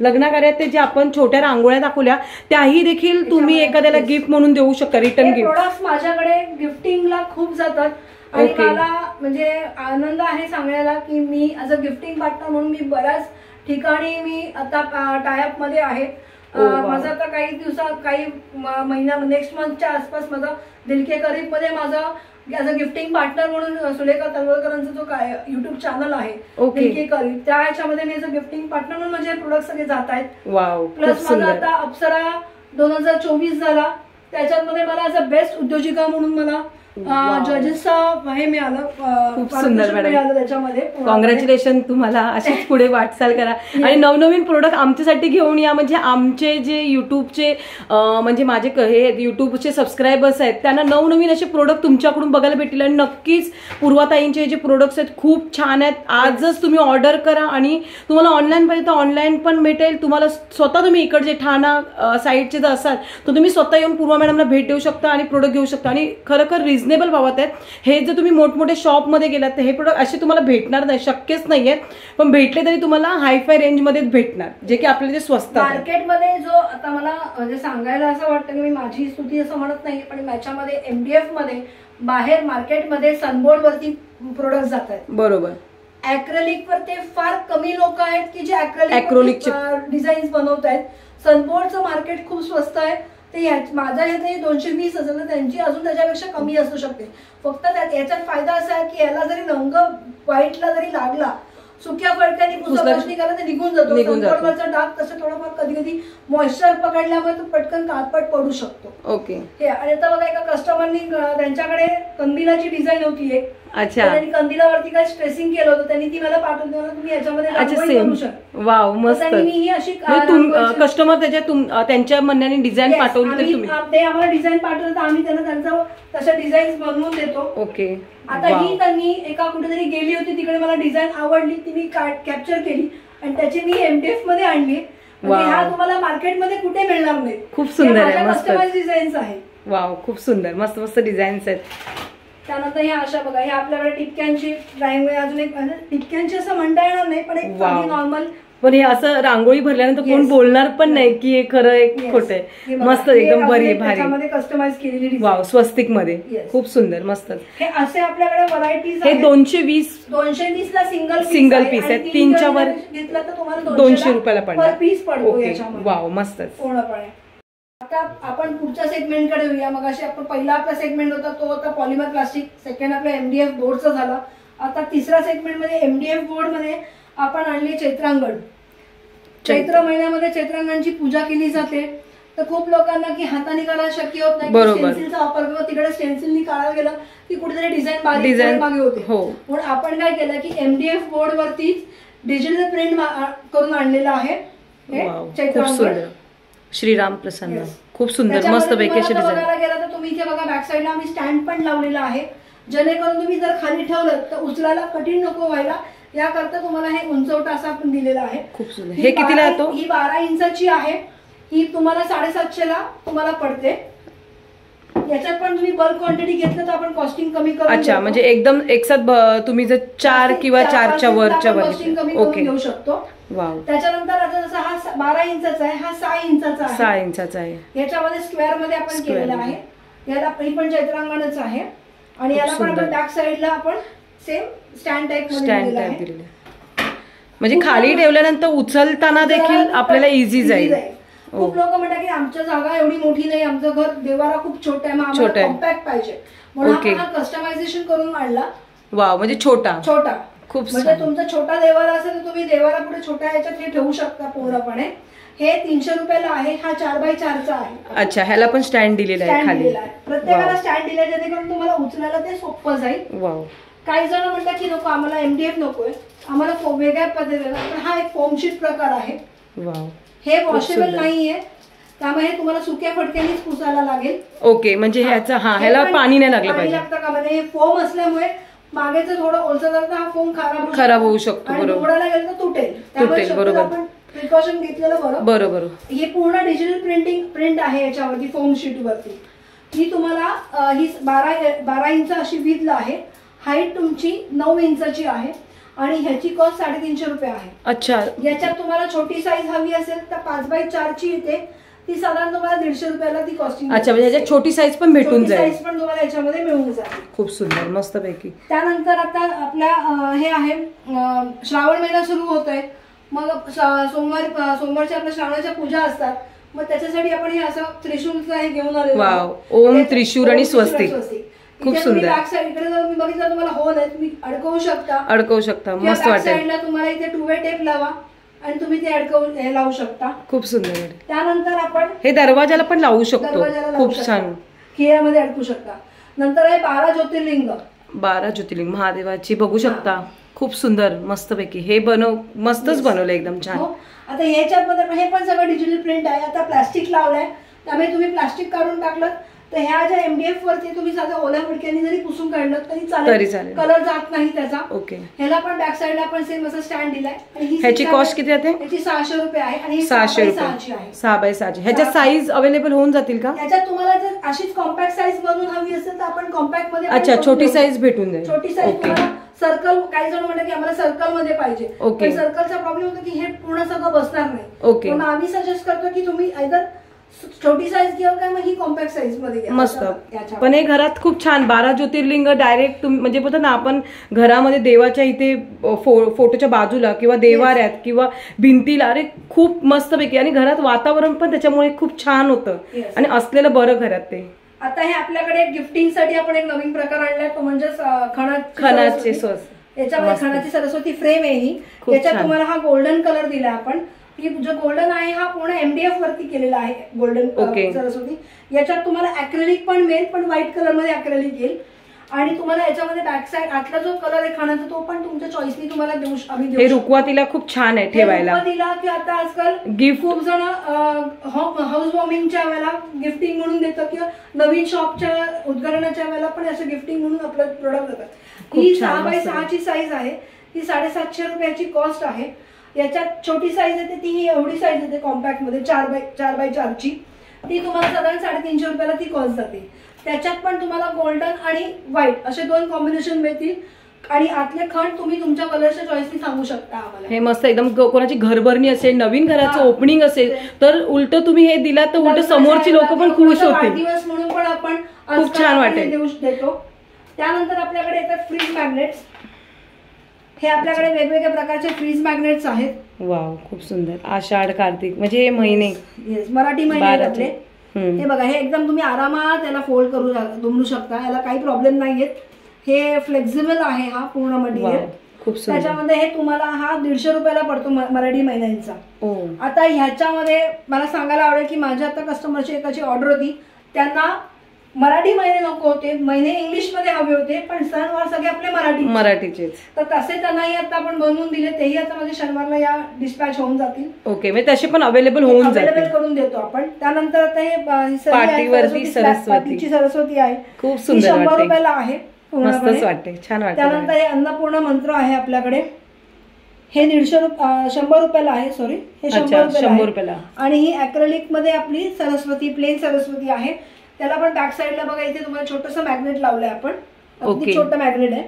लग्नाकार्यात ते जे आपण छोट्या रांगोळ्या दाखवल्या त्याही देखील तुम्ही एखाद्याला गिफ्ट म्हणून देऊ शकता, रिटर्न गिफ्ट. प्रोडक्ट्स माझ्याकडे गिफ्टिंगला खूप जातात आणि मला म्हणजे आनंद आहे सांगायला की मी ॲज अ गिफ्टिंग पार्टनर म्हणून मी बऱ्याच ठिकाणी मी आता टायअप मध्ये आहे. माझं आता काही महिना नेक्स्ट मंथच्या आसपास माझा दिलके करीब मध्ये माझा ॲज अ गिफ्टिंग पार्टनर म्हणून सुलेखा तळवळकरांचा जो काय युट्यूब चॅनल आहे दिलके करीब, त्या ह्याच्यामध्ये मी ॲज अ गिफ्टिंग पार्टनर म्हणून माझे प्रोडक्ट सगळे जात आहेत. प्लस माझा आता अप्सरा 2024 झाला, त्याच्यामध्ये मला ॲज अ बेस्ट उद्योजिका म्हणून मला जजेसचा हे मिळालं. खूप सुंदर मॅडम, त्याच्यामध्ये कॉंग्रॅच्युलेशन तुम्हाला. अशीच पुढे वाटचाल करा आणि नवनवीन प्रोडक्ट आमच्यासाठी घेऊन या. म्हणजे आमचे जे युट्यूबचे म्हणजे माझे हे युट्यूबचे सबस्क्रायबर्स आहेत त्यांना नवनवीन असे प्रोडक्ट तुमच्याकडून बघायला भेटतील. आणि नक्कीच पूर्वाताईंचे जे प्रोडक्ट्स आहेत खूप छान आहेत. आजच तुम्ही ऑर्डर करा आणि तुम्हाला ऑनलाईन पाहिजे तर ऑनलाईन पण भेटेल. तुम्हाला स्वतः तुम्ही इकडचे ठाणा साईडचे जर असाल तर तुम्ही स्वतः येऊन पूर्वा मॅडमला भेट देऊ शकता आणि प्रोडक्ट घेऊ शकता. आणि खरोखर रिझनेबल भावात आहेत. हे जर तुम्ही मोठमोठे शॉपमध्ये गेलात तर हे प्रोडक्ट असे तुम्हाला भेटणार नाही, शक्यच नाहीये. पण भेटले तरी तुम्हाला हायफाय रेंजमध्येच भेटणार, जे की आपल्याला जे स्वस्त मार्केटमध्ये. जो आता मला म्हणजे सांगायला असं वाटतं की मी माझी स्तुती असं म्हणत नाही, पण याच्यामध्ये MDF मध्ये बाहेर मार्केटमध्ये सनबोर्ड वरती प्रोडक्ट जात आहेत. बरोबर. ऍक्रेलिक वर ते फार कमी लोक आहेत की जे ऍक्रेलिक डिझाईन्स बनवत आहेत. सनबोर्डचं मार्केट खूप स्वस्त आहे. ते माझा हे 220 असेल तर त्यांची अजून त्याच्यापेक्षा कमी असू शकते. फक्त याच्यात फायदा असा आहे की याला जरी रंग व्हाईटला जरी लागला, सुक्या फडक्याने पुसपासणी केला तर निघून जातो. सनबोर्डवरचा डाग तसं थोडंफार कधी कधी मॉइश्चर पकडल्यामुळे तो पटकन काळपट पडू शकतो. ओके. हे आणि आता बघा एका कस्टमरनी त्यांच्याकडे कंदिलाची डिझाईन होती एक. अच्छा. त्यांनी कंदिलावरती काय स्ट्रेसिंग केलं होतं, त्यांनी ती मला पाठवून दिलं, तुम्ही याच्यामध्ये रांगोळी बनवू शकता. वाव, मस्त. मी ही अशी कस्टमर त्यांच्या म्हणण्याने डिझाईन पाठवली तर तुम्ही ते आम्हाला डिझाईन पाठवलं तर आम्ही त्यांना तशा डिझाईन बनवून देतो. ओके. आता ही त्यांनी एका कुठेतरी गेली होती, तिकडे मला डिझाईन आवडली, ती मी कॅप्चर केली आणि त्याची मी MDF मध्ये आणली. ह्या तुम्हाला मार्केटमध्ये कुठे मिळणार नाही. खूप सुंदर आहे, कस्टमाइज डिझाईन्स आहे. वाव, खूप सुंदर, मस्त मस्त डिझाईन्स आहेत. त्यानंतर ह्या अशा बघा, हे आपल्याकडे टिपक्यांची ड्रॉइंग, अजून एक टिपक्यांची असं म्हणता येणार नाही पण एक नॉर्मल. पण हे असं रांगोळी भरल्यानंतर कोण बोलणार पण नाही की हे खरं एक खोटं आहे. मस्त, एकदम बरी, भारी, कस्टमाइज केलेली. वाव, स्वस्तिक मध्ये खूप सुंदर, मस्त. हे असे आपल्याकडे व्हरायटीज. हे 220 ला सिंगल पीस आहे. 3च्या वर घेतलं तर तुम्हाला 200 रुपयाला पडणार पीस पडतो याच्यामध्ये. वाव, मस्त पूर्णपणे. आता आपण पुढच्या सेगमेंटकडे येऊया. मग अशी आपण पहिला आपला सेगमेंट होता तो होता पॉलिमर प्लास्टिक, सेकंड आपला MDF बोर्डचा झाला. आता तिसरा सेगमेंट मध्ये MDF बोर्ड मध्ये आपण आणली चैत्रांगण. चैत्र महिन्यामध्ये चैत्रांगणांची पूजा केली जाते. तर खूप लोकांना की हाताने काढायला शक्य होत नाही, स्टेन्सिलचा वापर करतो. तिकडे स्टेन्सिलनी काढायला गेलं की कुठेतरी डिझाईन मागे होते. म्हणून आपण काय केलं की MDF बोर्ड वरती डिजिटल प्रिंट करून आणलेलं आहे हे चैत्रांगण. श्रीराम प्रसन्न, खूप सुंदर, मस्त पैकी बघायला गेला तर तुम्ही इथे बघा बॅक साईडला आम्ही स्टँड पण लावलेला आहे, जेणेकरून तुम्ही जर खाली ठेवलं तर उचलायला कठीण नको व्हायला, याकरता तुम्हाला हे उंचवटा असा आपण दिलेला आहे. खूप सुंदर. हे कितीला येतो? ही 12 इंचाची आहे. ही तुम्हाला 750 ला तुम्हाला पडते. याच्यात पण तुम्ही बल्क क्वांटिटी घेतलं तर आपण कॉस्टिंग कमी करू. अच्छा, म्हणजे एकदम एकसाथ तुम्ही जर 4 किंवा 4च्या वरच्या कॉस्टिंग कमी करून घेऊ शकतो. वाव. त्याच्यानंतर आता जसा हा 12 इंचाचा आहे, हा 6 इंचाचा आहे. 6 इंचाचा आहे. याच्यामध्ये स्क्वेअर मध्ये आपण केलेला आहे. याला पण चैत्रांगणच आहे आणि याला पण आपण बॅक साईडला आपण सेम स्टँड टाइप मध्ये दिलेलं आहे. म्हणजे खाली ठेवल्यानंतर उचलताना देखील आपल्याला इझी जाईल. खूप लोक म्हणतात की आमच्या जागा एवढी मोठी नाही, आमचं घर देवारा खूप छोटा आहे, मग आम्हाला कॉम्पॅक्ट पाहिजे, म्हणून आपण हा कस्टमायझेशन करून आणला. वाव, म्हणजे छोटा खूप. म्हणजे तुमचा छोटा देवारा असेल तर तुम्ही देवारा पुढे छोट्या याच्यात हे ठेवू शकता पूर्णपणे. हे 300 रुपयाला आहे. हा 4x4चा आहे. अच्छा, ह्याला पण स्टँड दिलेला आहे खाली. प्रत्येकाला स्टँड दिला जेणेकरून तुम्हाला उचलायला ते सोपं जाईल. वाव. काही जण म्हणतात की नको आम्हाला MDF नकोय, आम्हाला वेगळ्या पद्धतीने, पण हा एक फोम शीट प्रकार आहे. वाव. हे वॉशेबल नाहीये, त्यामुळे तुम्हाला सुक्या फडक्यानेच पुसायला लागेल. ओके, म्हणजे ह्याला पाणी नाही लागलं पाहिजे. हे फोम असल्यामुळे मागेचं थोडं ओलसर झालं तर हा फोम खराब होऊ शकतो. बरोबर. मोडायला गेलं तर तुटेल. बरोबर. आपण प्रिकॉशन घेतलेलं बरोबर. हे पूर्ण डिजिटल प्रिंट आहे याच्यावरती, फोम शीट वरती. ही तुम्हाला ही 12 इंच अशी विड्थ आहे. हाईट तुमची 9 इंचाची आहे आणि ह्याची कॉस्ट 350 रुपये आहे. अच्छा. याच्यात तुम्हाला छोटी साईज हवी असेल तर 5x4 ची येते, ती साधारण तुम्हाला 150 रुपयाला ती कॉस्टिंग. अच्छा, म्हणजे याच्यात छोटी साईज पण भेटून जाईल. साईज पण तुम्हाला याच्यामध्ये मिळून जाईल. खूप सुंदर, मस्त पैकी. त्यानंतर आता आपल्या हे आहे श्रावण महिना सुरू होतोय, मग सोमवारच्या आपल्या श्रावणाच्या पूजा असतात, मग त्याच्यासाठी आपण हे असं त्रिशूलचं हे घेऊन आलेलो. वाव, ओम त्रिशूल आणि स्वस्तिक. खूप सुंदर. बॅक साईड इकडे जर मी बघितलं तुम्हाला होल आहे, तुम्ही अडकवू शकता. मस्त वाटेल. साईडला तुम्हाला इथे 2-वे टेप लावा आणि तुम्ही ते अडकवून हे लावू शकता. खूप सुंदर. त्यानंतर आपण हे दरवाजाला पण लावू शकतो. खूप छान. खिळ्यामध्ये अडकू शकता. नंतर आहे 12 ज्योतिर्लिंग. 12 ज्योतिर्लिंग महादेवाची बघू शकता. खूप सुंदर, मस्त पैकी. हे मस्तच बनवलं एकदम छान. आता ह्याच्यामध्ये हे पण सगळं डिजिटल प्रिंट आहे. आता प्लास्टिक लावलंय, त्यामुळे तुम्ही प्लास्टिक काढून टाकलं तर ह्या ज्या MDF वरती तुम्ही साध्या ओल्या फडक्याने जरी पुसून काढलं तरी चालेल. कलर जात नाही त्याचा. ओके. ह्याला पण बॅक साईडला आपण सेम असं स्टँड दिलाय. ह्याची कॉस्ट किती आहे? ह्याची 600 रुपये आहे आणि 600 रुपये. 6x6. ह्याच्यात साईज अवेलेबल होऊन जातील का? ह्याच्यात तुम्हाला जर अशीच कॉम्पॅक्ट साईज बनवून हवी असेल तर आपण कॉम्पॅक्ट मध्ये. अच्छा, छोटी साईज भेटून जाईल. छोटी साईज तुम्हाला सर्कल, काही जण म्हणतात की आम्हाला सर्कल मध्ये पाहिजे. ओके. सर्कलचा प्रॉब्लेम होतो की हे पूर्ण सगळं बसणार नाही. ओके. मग आम्ही सजेस्ट करतो की तुम्ही आयदर छोटी साईज घ्या काय मग ही कॉम्पॅक्ट साईज मध्ये घ्या. मस्त. पण हे घरात खूप छान 12 ज्योतिर्लिंग डायरेक्ट म्हणजे बोलतो ना आपण घरामध्ये देवाच्या इथे फोटोच्या बाजूला किंवा देवाऱ्यात किंवा भिंतीला, अरे खूप मस्त पैकी. आणि घरात वातावरण पण त्याच्यामुळे खूप छान होतं आणि असलेलं बरं घरात ते. आता हे आपल्याकडे गिफ्टिंग साठी आपण एक नवीन प्रकार आणलाय, तो म्हणजे खणाचे सॉस. याच्यामध्ये खणाची सरस्वती फ्रेम आहे ही. याच्यात तुम्हाला हा गोल्डन कलर दिलाय आपण. की जो गोल्डन आहे हा पूर्ण MDF वरती केलेला आहे. गोल्डन सरस्वती. याच्यात तुम्हाला अॅक्रेलिक पण मिळेल, पण व्हाईट कलर मध्ये अॅक्रेलिक येईल. आणि तुम्हाला याच्यामध्ये बॅक साईड आतला जो कलर आहे खाण्याचा तो पण तुमच्या चॉईसनी तुम्हाला देऊ. हे रुखवातीला खूप छान आहे ठेवायला. रुखवातीला की आता आजकाल गिफ्ट खूप जण हाऊस वॉर्मिंगच्या वेळेला गिफ्टिंग म्हणून देतात किंवा नवीन शॉपच्या उद्घाटनाच्या वेळेला पण असं गिफ्टिंग म्हणून आपलं प्रोडक्ट देतात. ही 6x6 ची साईज आहे. ती 750 रुपयाची कॉस्ट आहे. याच्यात छोटी साईज येते, ती एवढी साईज येते कॉम्पॅक्ट मध्ये 4x4 ची. ती तुम्हाला साधारण 350 रुपयाला ती कॉस्ट जाते. त्याच्यात पण तुम्हाला गोल्डन आणि व्हाईट असे 2 कॉम्बिनेशन मिळतील. आणि आतले खण तुम्ही तुमच्या कलरच्या चॉईसनी सांगू शकता आम्हाला. हे मस्त एकदम. कोणाची घरभरणी असेल, नवीन घराचं ओपनिंग असेल तर उलट तुम्ही हे दिला तर उलट समोरची लोक पण खुश होतील. दिवस म्हणून पण आपण खूप छान वाटेल देतो. त्यानंतर आपल्याकडे येतात फ्रीज मॅग्नेट्स. हे आपल्याकडे वेगवेगळ्या प्रकारचे फ्रीज मॅग्नेट्स आहेत. वाव, खूप सुंदर. आषाढ कार्तिक म्हणजे महिने. मराठी महिने आपले. हे बघा, हे एकदम तुम्ही आरामात याला फोल्ड करू दुमडू शकता. याला काही प्रॉब्लेम नाहीयेत. हे फ्लेक्झिबल आहे हा पूर्ण मटेरियल. खूप सुंदर. त्याच्यामध्ये हे तुम्हाला हा 150 रुपयाला पडतो मराठी महिन्यांचा. आता ह्याच्यामध्ये मला सांगायला आवडेल की माझ्या आता कस्टमरची एकाची ऑर्डर होती, त्यांना मराठी महिने नको होते, महिने इंग्लिश मध्ये हवे होते, पण सणवार सगळे आपले मराठीचे. तर तसे त्यांनाही आता आपण बनवून दिले. तेही आता माझे शनिवारला या डिस्पॅच होऊन जातील. ओके, म्हणजे तसे पण अवेलेबल होऊन जातील. अवेलेबल करून देतो आपण. त्यानंतर आता हे पाटीवरती सरस्वती आहे. खूप सुंदर 100 रुपयाला आहे. मस्तच वाटते, छान वाटते. त्यानंतर हे अन्नपूर्ण मंत्र आहे आपल्याकडे. हे 100 रुपयाला आहे. सॉरी, हे 100 रुपयाला. आणि ही अॅक्रेलिक मध्ये आपली सरस्वती, प्लेन सरस्वती आहे. त्याला पण बॅक साईडला बघा इथे तुम्हाला छोटंसं मॅग्नेट लावलंय आपण. अगदी छोटं मॅग्नेट आहे.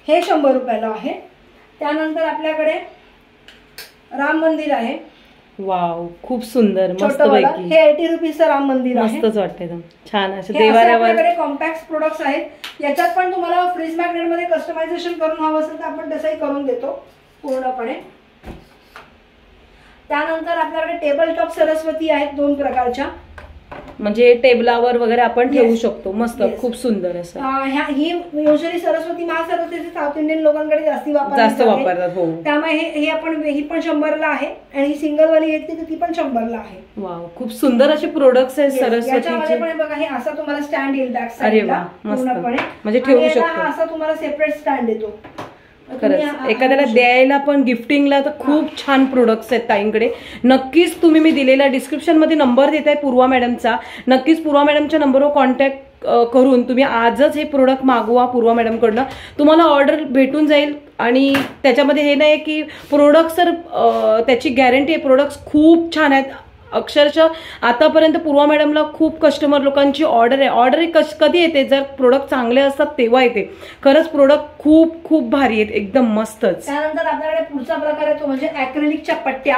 हे 100 रुपयाला आहे. त्यानंतर आपल्याकडे राम मंदिर आहे. वाव, खूप सुंदर, मस्त पैकी. हे 80 रुपीजचं राम मंदिर आहे. मस्तच वाटते छान. असे देवाऱ्यावर आपल्याकडे कॉम्पॅक्ट प्रोडक्ट्स आहेत. याच्यात पण तुम्हाला फ्रीज मॅग्नेट मध्ये कस्टमायझेशन करून हवं असेल तर आपण तसंही करून देतो पूर्णपणे. त्यानंतर आपल्याकडे टेबल टॉप सरस्वती आहेत 2 प्रकारच्या. म्हणजे टेबलावर वगैरे आपण ठेवू शकतो. मस्त, खूप सुंदर असं. ही usually Saraswati Mahasaraswati South Indian लोकांकडे जास्त वापरतात. हो, त्यामुळे हे आपण ही पण 100ला आहे आणि ही सिंगल वाली घेतली तर ती पण 100ला आहे. वाव, खूप सुंदर असे प्रोडक्ट्स आहेत सरस्वतीचे. पण बघा, हे असा तुम्हाला स्टँड येईल बॅक साईडला पूर्णपणे. म्हणजे ठेवू शकतो. असा तुम्हाला सेपरेट स्टँड देतो. खरंच एखाद्याला द्यायला पण गिफ्टिंगला तर खूप छान प्रोडक्ट्स आहेत ताईंकडे. नक्कीच तुम्ही मी दिलेला डिस्क्रिप्शन मध्ये नंबर देत आहे पूर्वा मॅडमचा. नक्कीच पूर्वा मॅडमच्या नंबरवर कॉन्टॅक्ट करून तुम्ही आजच हे प्रोडक्ट मागवा पूर्वा मॅडमकडनं. तुम्हाला ऑर्डर भेटून जाईल. आणि त्याच्यामध्ये हे नाही की प्रोडक्ट्स तर त्याची गॅरंटी आहे. प्रोडक्ट्स खूप छान आहेत. अक्षरशः आतापर्यंत पूर्वा मॅडमला खूप कस्टमर लोकांची ऑर्डर आहे. ऑर्डर कधी येते, जर प्रोडक्ट चांगले असतात तेव्हा येते. खरंच प्रोडक्ट खूप खूप भारी आहेत, एकदम मस्तच. त्यानंतर आपल्याकडे पुढचा प्रकार आहे तो म्हणजे ॲक्रेलिकच्या पट्ट्या,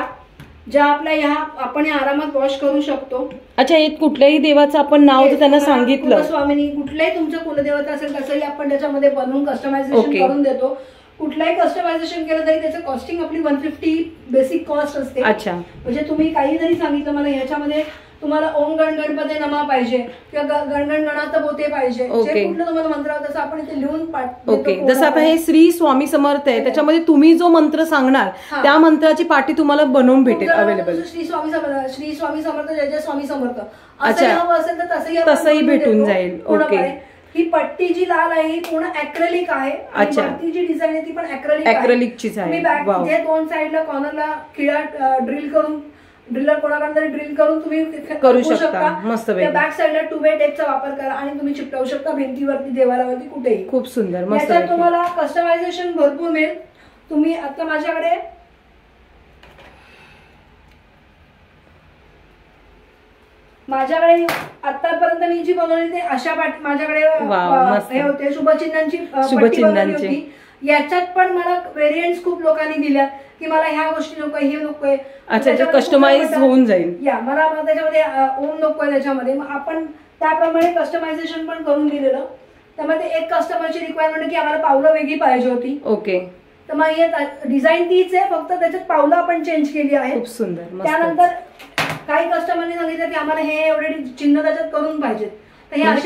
ज्या आपल्या ह्या आपण आरामात वॉश करू शकतो. अच्छा, हे कुठल्याही देवाचं आपण नाव जर त्यांना सांगितलं, स्वामिनी कुठल्याही तुमचं कुलदेवता असेल तसंही आपण त्याच्यामध्ये बनवून कस्टमायझेशन करून देतो. कुठलाही कस्टमायझेशन केलं तरी त्याचं कॉस्टिंग आपली 150 बेसिक कॉस्ट असते. अच्छा, म्हणजे तुम्ही काही जरी सांगितलं मला ह्याच्यामध्ये तुम्हाला ओम गण गणपती नमा पाहिजे किंवा गणगण गणात बोते पाहिजे, जे कुठलं तुम्हाला मंत्र तसं आपण इथे लिहून ओके. जसं आता हे श्री स्वामी समर्थ आहे, त्याच्यामध्ये तुम्ही जो मंत्र सांगणार त्या मंत्राची पाटी तुम्हाला बनवून भेटेल अवेलेबल. श्री स्वामी समर्थ जय जय स्वामी समर्थ असं हवं असेल तर तसंही भेटून जाईल. ओके. ही पट्टी जी लाल आहे ही पूर्ण ॲक्रेलिक आहे. अच्छा, ती जी डिझाईन आहे ती पण ॲक्रेलिकचीच आहे. तुम्ही दोन साईडला कॉर्नरला खिळा ड्रिल करून, ड्रिलर कोणाकडे तरी ड्रिल करून तुम्ही करू शकता. मस्त. बॅक साईडला 2-way टेपचा वापर करा आणि तुम्ही चिपटवू शकता भिंतीवरती, देवालावरती, कुठेही. खूप सुंदर, मस्त. याच्यात तुम्हाला कस्टमायझेशन भरपूर मिळेल. तुम्ही आता माझ्याकडे आतापर्यंत मी जी बनवली ते अशा माझ्याकडे हे होते शुभचिन्हांची. याच्यात पण मला व्हेरियंट्स खूप लोकांनी दिल्या की मला ह्या गोष्टी नकोय, हे नकोय. अच्छा, कस्टमाइज होऊन जाईल. मला त्याच्यामध्ये ओम नकोय त्याच्यामध्ये, मग आपण त्याप्रमाणे कस्टमायझेशन पण करून दिलेलं. त्यामध्ये एक कस्टमरची रिक्वायरमेंट की आम्हाला पावलं वेगळी पाहिजे होती. ओके. तर मग डिझाईन तीच आहे, फक्त त्याच्यात पावलं आपण चेंज केली आहे. खूप सुंदर. त्यानंतर काही कस्टमरने सांगितलं की आम्हाला हे एवढे चिन्ह त्याच्यात करून पाहिजे,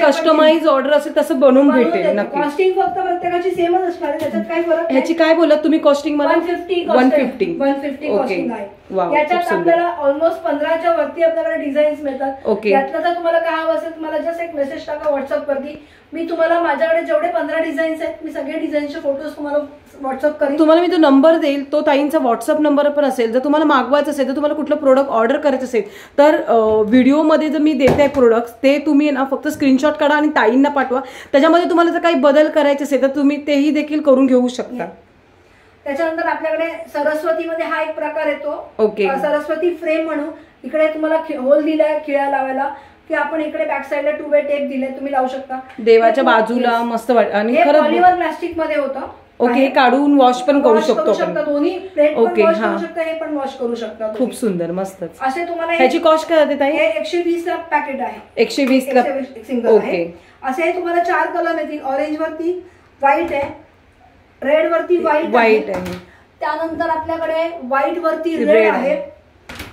कस्टमाइज ऑर्डर असेल तसं बनवून भेटेल. कॉस्टिंग फक्त प्रत्येकाची सेमच असणार आहे, त्याच्यात काही फरक. ह्याची काय बोलत तुम्ही कॉस्टिंग? मला 150 कॉस्टिंग आहे. याच्यात आपल्याला ऑलमोस्ट 15च्या वरती आपल्याकडे डिझाईन्स मिळतात. यातलं जर तुम्हाला काय हवं असेल तुम्हाला जस्ट एक मेसेज टाका व्हॉट्सअप वरती. मी तुम्हाला माझ्याकडे जेवढे 15 डिझाईन्स आहेत मी सगळे डिझाईनचे फोटोज तुम्हाला व्हॉट्सअप करेन. तुम्हाला मी तो नंबर देईल, तो ताईंचा व्हॉट्सअप नंबर पण असेल. जर तुम्हाला मागवायचं असेल, तर तुम्हाला कुठलं प्रोडक्ट ऑर्डर करायचं असेल तर व्हिडिओमध्ये जर मी देते प्रोडक्ट ते तुम्ही ना फक्त स्क्रीनशॉट काढा आणि ताईंना पाठवा. त्याच्यामध्ये तुम्हाला जर काही बदल करायचे असेल तर तुम्ही तेही देखील करून घेऊ शकता. त्याच्यानंतर आपल्याकडे सरस्वतीमध्ये हा एक प्रकार येतो. ओके. सरस्वती फ्रेम म्हणून इकडे तुम्हाला होल दिलाय खिळा लावायला, की आपण इकडे बॅक साईडला 2-way टेप दिले, तुम्ही लावू शकता देवाच्या बाजूला. मस्त वाटत. आणि खरं पॉलिमर प्लास्टिक मध्ये होतं. ओके. काढून वॉश पण करू शकतो. दोन्ही प्लेट पण वॉश करू शकता, हे पण वॉश करू शकता. खूप सुंदर, मस्त. असे तुम्हाला ह्याची कॉस्ट काय होते ताई? 120 ला पॅकेट आहे. 120 ला सिंगल. ओके. असे तुम्हाला 4 कलर येतील. ऑरेंज वरती व्हाईट आहे, रेड वरती व्हाईट आहे, त्यानंतर आपल्याकडे व्हाईट वरती रेड आहे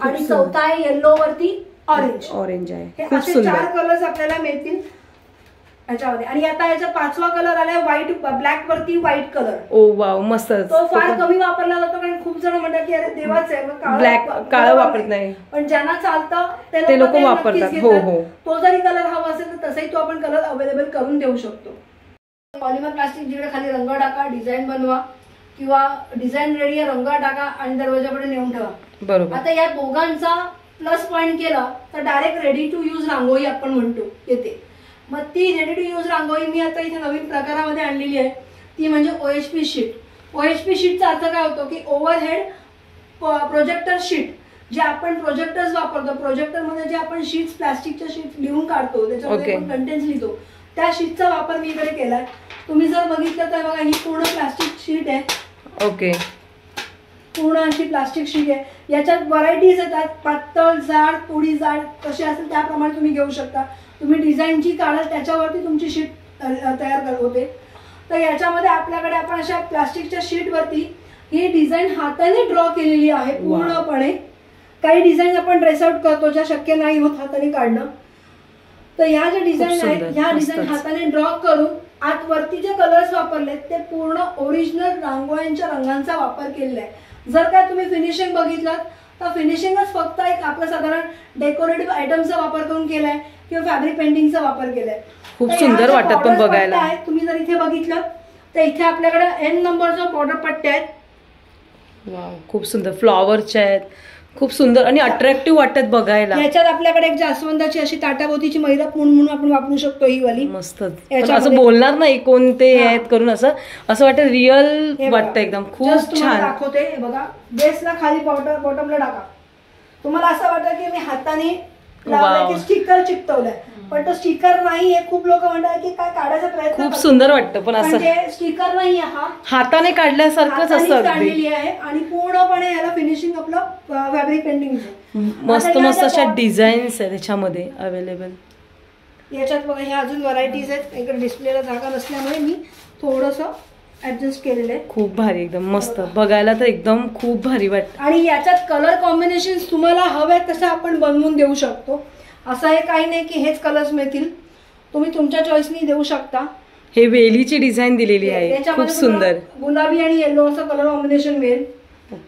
आणि चौथा आहे येलो वरती ऑरेंज आहे. खूप सुंदर 4 कलर्स आपल्याला मिळतील याच्यामध्ये. आणि आता याचा 5वा कलर आलाय व्हाईट, ब्लॅक वरती व्हाईट कलर. ओ वाव, मस्त. तो फार कमी वापरला जातो कारण खूप जण म्हणतात की अरे देवाच आहे, ब्लॅक काळं वापरत नाही, पण ज्यांना चालतं ते लोक वापरतात. हो हो. तो जरी कलर हवा असेल तर तसाही तो आपण कलर अवेलेबल करून देऊ शकतो. पॉलिमर प्लास्टिक जिकडे खाली रंग टाका, डिझाईन बनवा किंवा डिझाईन रेडी आहे, रंग टाका आणि दरवाजाकडे नेऊन ठेवा. बरोबर. आता या दोघांचा प्लस पॉइंट केला तर डायरेक्ट रेडी टू यूज रांगोळी आपण म्हणतो येते. मग ती रेडी टू यूज रांगोळी मी आता इथे नवीन प्रकारामध्ये आणलेली आहे, ती म्हणजे OHP शीट. OHP शीटचा अर्थ काय होतो की ओव्हरहेड प्रोजेक्टर शीट. जे आपण प्रोजेक्टर्स वापरतो, प्रोजेक्टरमध्ये जे आपण शीट्स प्लास्टिकच्या शीट लिहून काढतो, त्याच्यामध्ये आपण कंटेंट्स लिहितो, त्या शीटचा वापर मी इकडे केलाय. तुम्ही जर बघितलं तर बघा ही पूर्ण प्लास्टिक शीट आहे. ओके. पूर्ण अशी प्लास्टिक शीट आहे. याच्यात व्हरायटीज येतात, पातळ, जाड, थोडी जाड, कशी असेल त्याप्रमाणे तुम्ही घेऊ शकता. तुम्ही डिझाईनची काढाल त्याच्यावरती तुमची शीट तयार होते. तर याच्यामध्ये आपल्याकडे आपण अशा प्लास्टिकच्या शीटवरती ही डिझाईन हाताने ड्रॉ केलेली आहे पूर्णपणे. काही डिझाईन आपण ड्रेस आउट करतो ज्या शक्य नाही होत हाताने काढणं. तर ह्या ज्या डिझाईन आहेत ह्या डिझाईन हाताने ड्रॉ करून आत वरती जे कलर्स वापरलेत ते पूर्ण ओरिजिनल रांगोळ्यांच्या रंगांचा वापर केलेला आहे. जर काय तुम्ही फिनिशिंग बघितलं तर फिनिशिंगच फक्त एक आपलं साधारण डेकोरेटिव्ह आयटमचा वापर करून केलाय किंवा फॅब्रिक पेंटिंगचा वापर केलाय. खूप सुंदर वाटत पण बघायला. तुम्ही जर इथे बघितलं तर इथे आपल्याकडे N नंबरच्या बॉर्डर पट्ट्या आहेत. वाव, खूप सुंदर फ्लॉवरच्या आहेत, खूप सुंदर आणि अट्रॅक्टिव्ह वाटतात बघायला. याच्यात आपल्याकडे एक जास्वंदाची अशी ताटाभोवतीची मैदा म्हणून आपण वापरू शकतो. ही वाली मस्त. असं बोलणार नाही कोणते आहेत करून, असं वाटतं रिअल वाटतं एकदम. खूप छान दाखवते. हे बघा बेसला खाली बॉटमला टाका, तुम्हाला असं वाटतं की मी हाताने लावलंय की स्टिकर चिकटवलंय, पण तो स्टिकर नाहीये. खूप लोक म्हणतात की काय काढायचा प्रयत्न, खूप सुंदर वाटतं पण असं स्टिकर नाहीये, हा हाताने काढल्यासारखंच असतं काढलेली आहे. आणि पूर्णपणे याला फिनिशिंग आपलं फॅब्रिक पेंटिंग मस्त मस्त अशा डिझाईन्स आहे त्याच्यामध्ये अवेलेबल. याच्यात बघा ह्या अजून व्हरायटीज आहेत. इकडे डिस्प्लेला जागा नसल्यामुळे मी थोडंसं ऍडजस्ट केलेलं आहे. खूप भारी, एकदम मस्त, बघायला तर एकदम खूप भारी वाटतं. आणि याच्यात कलर कॉम्बिनेशन तुम्हाला हवे तसं आपण बनवून देऊ शकतो. असं हे काही नाही की हेच कलर्स मिळतील, तुम्ही तुमच्या चॉईसनी देऊ शकता. हे वेलीची डिझाईन दिलेली आहे, खूप सुंदर. गुलाबी आणि येलो असं कलर कॉम्बिनेशन मिळेल.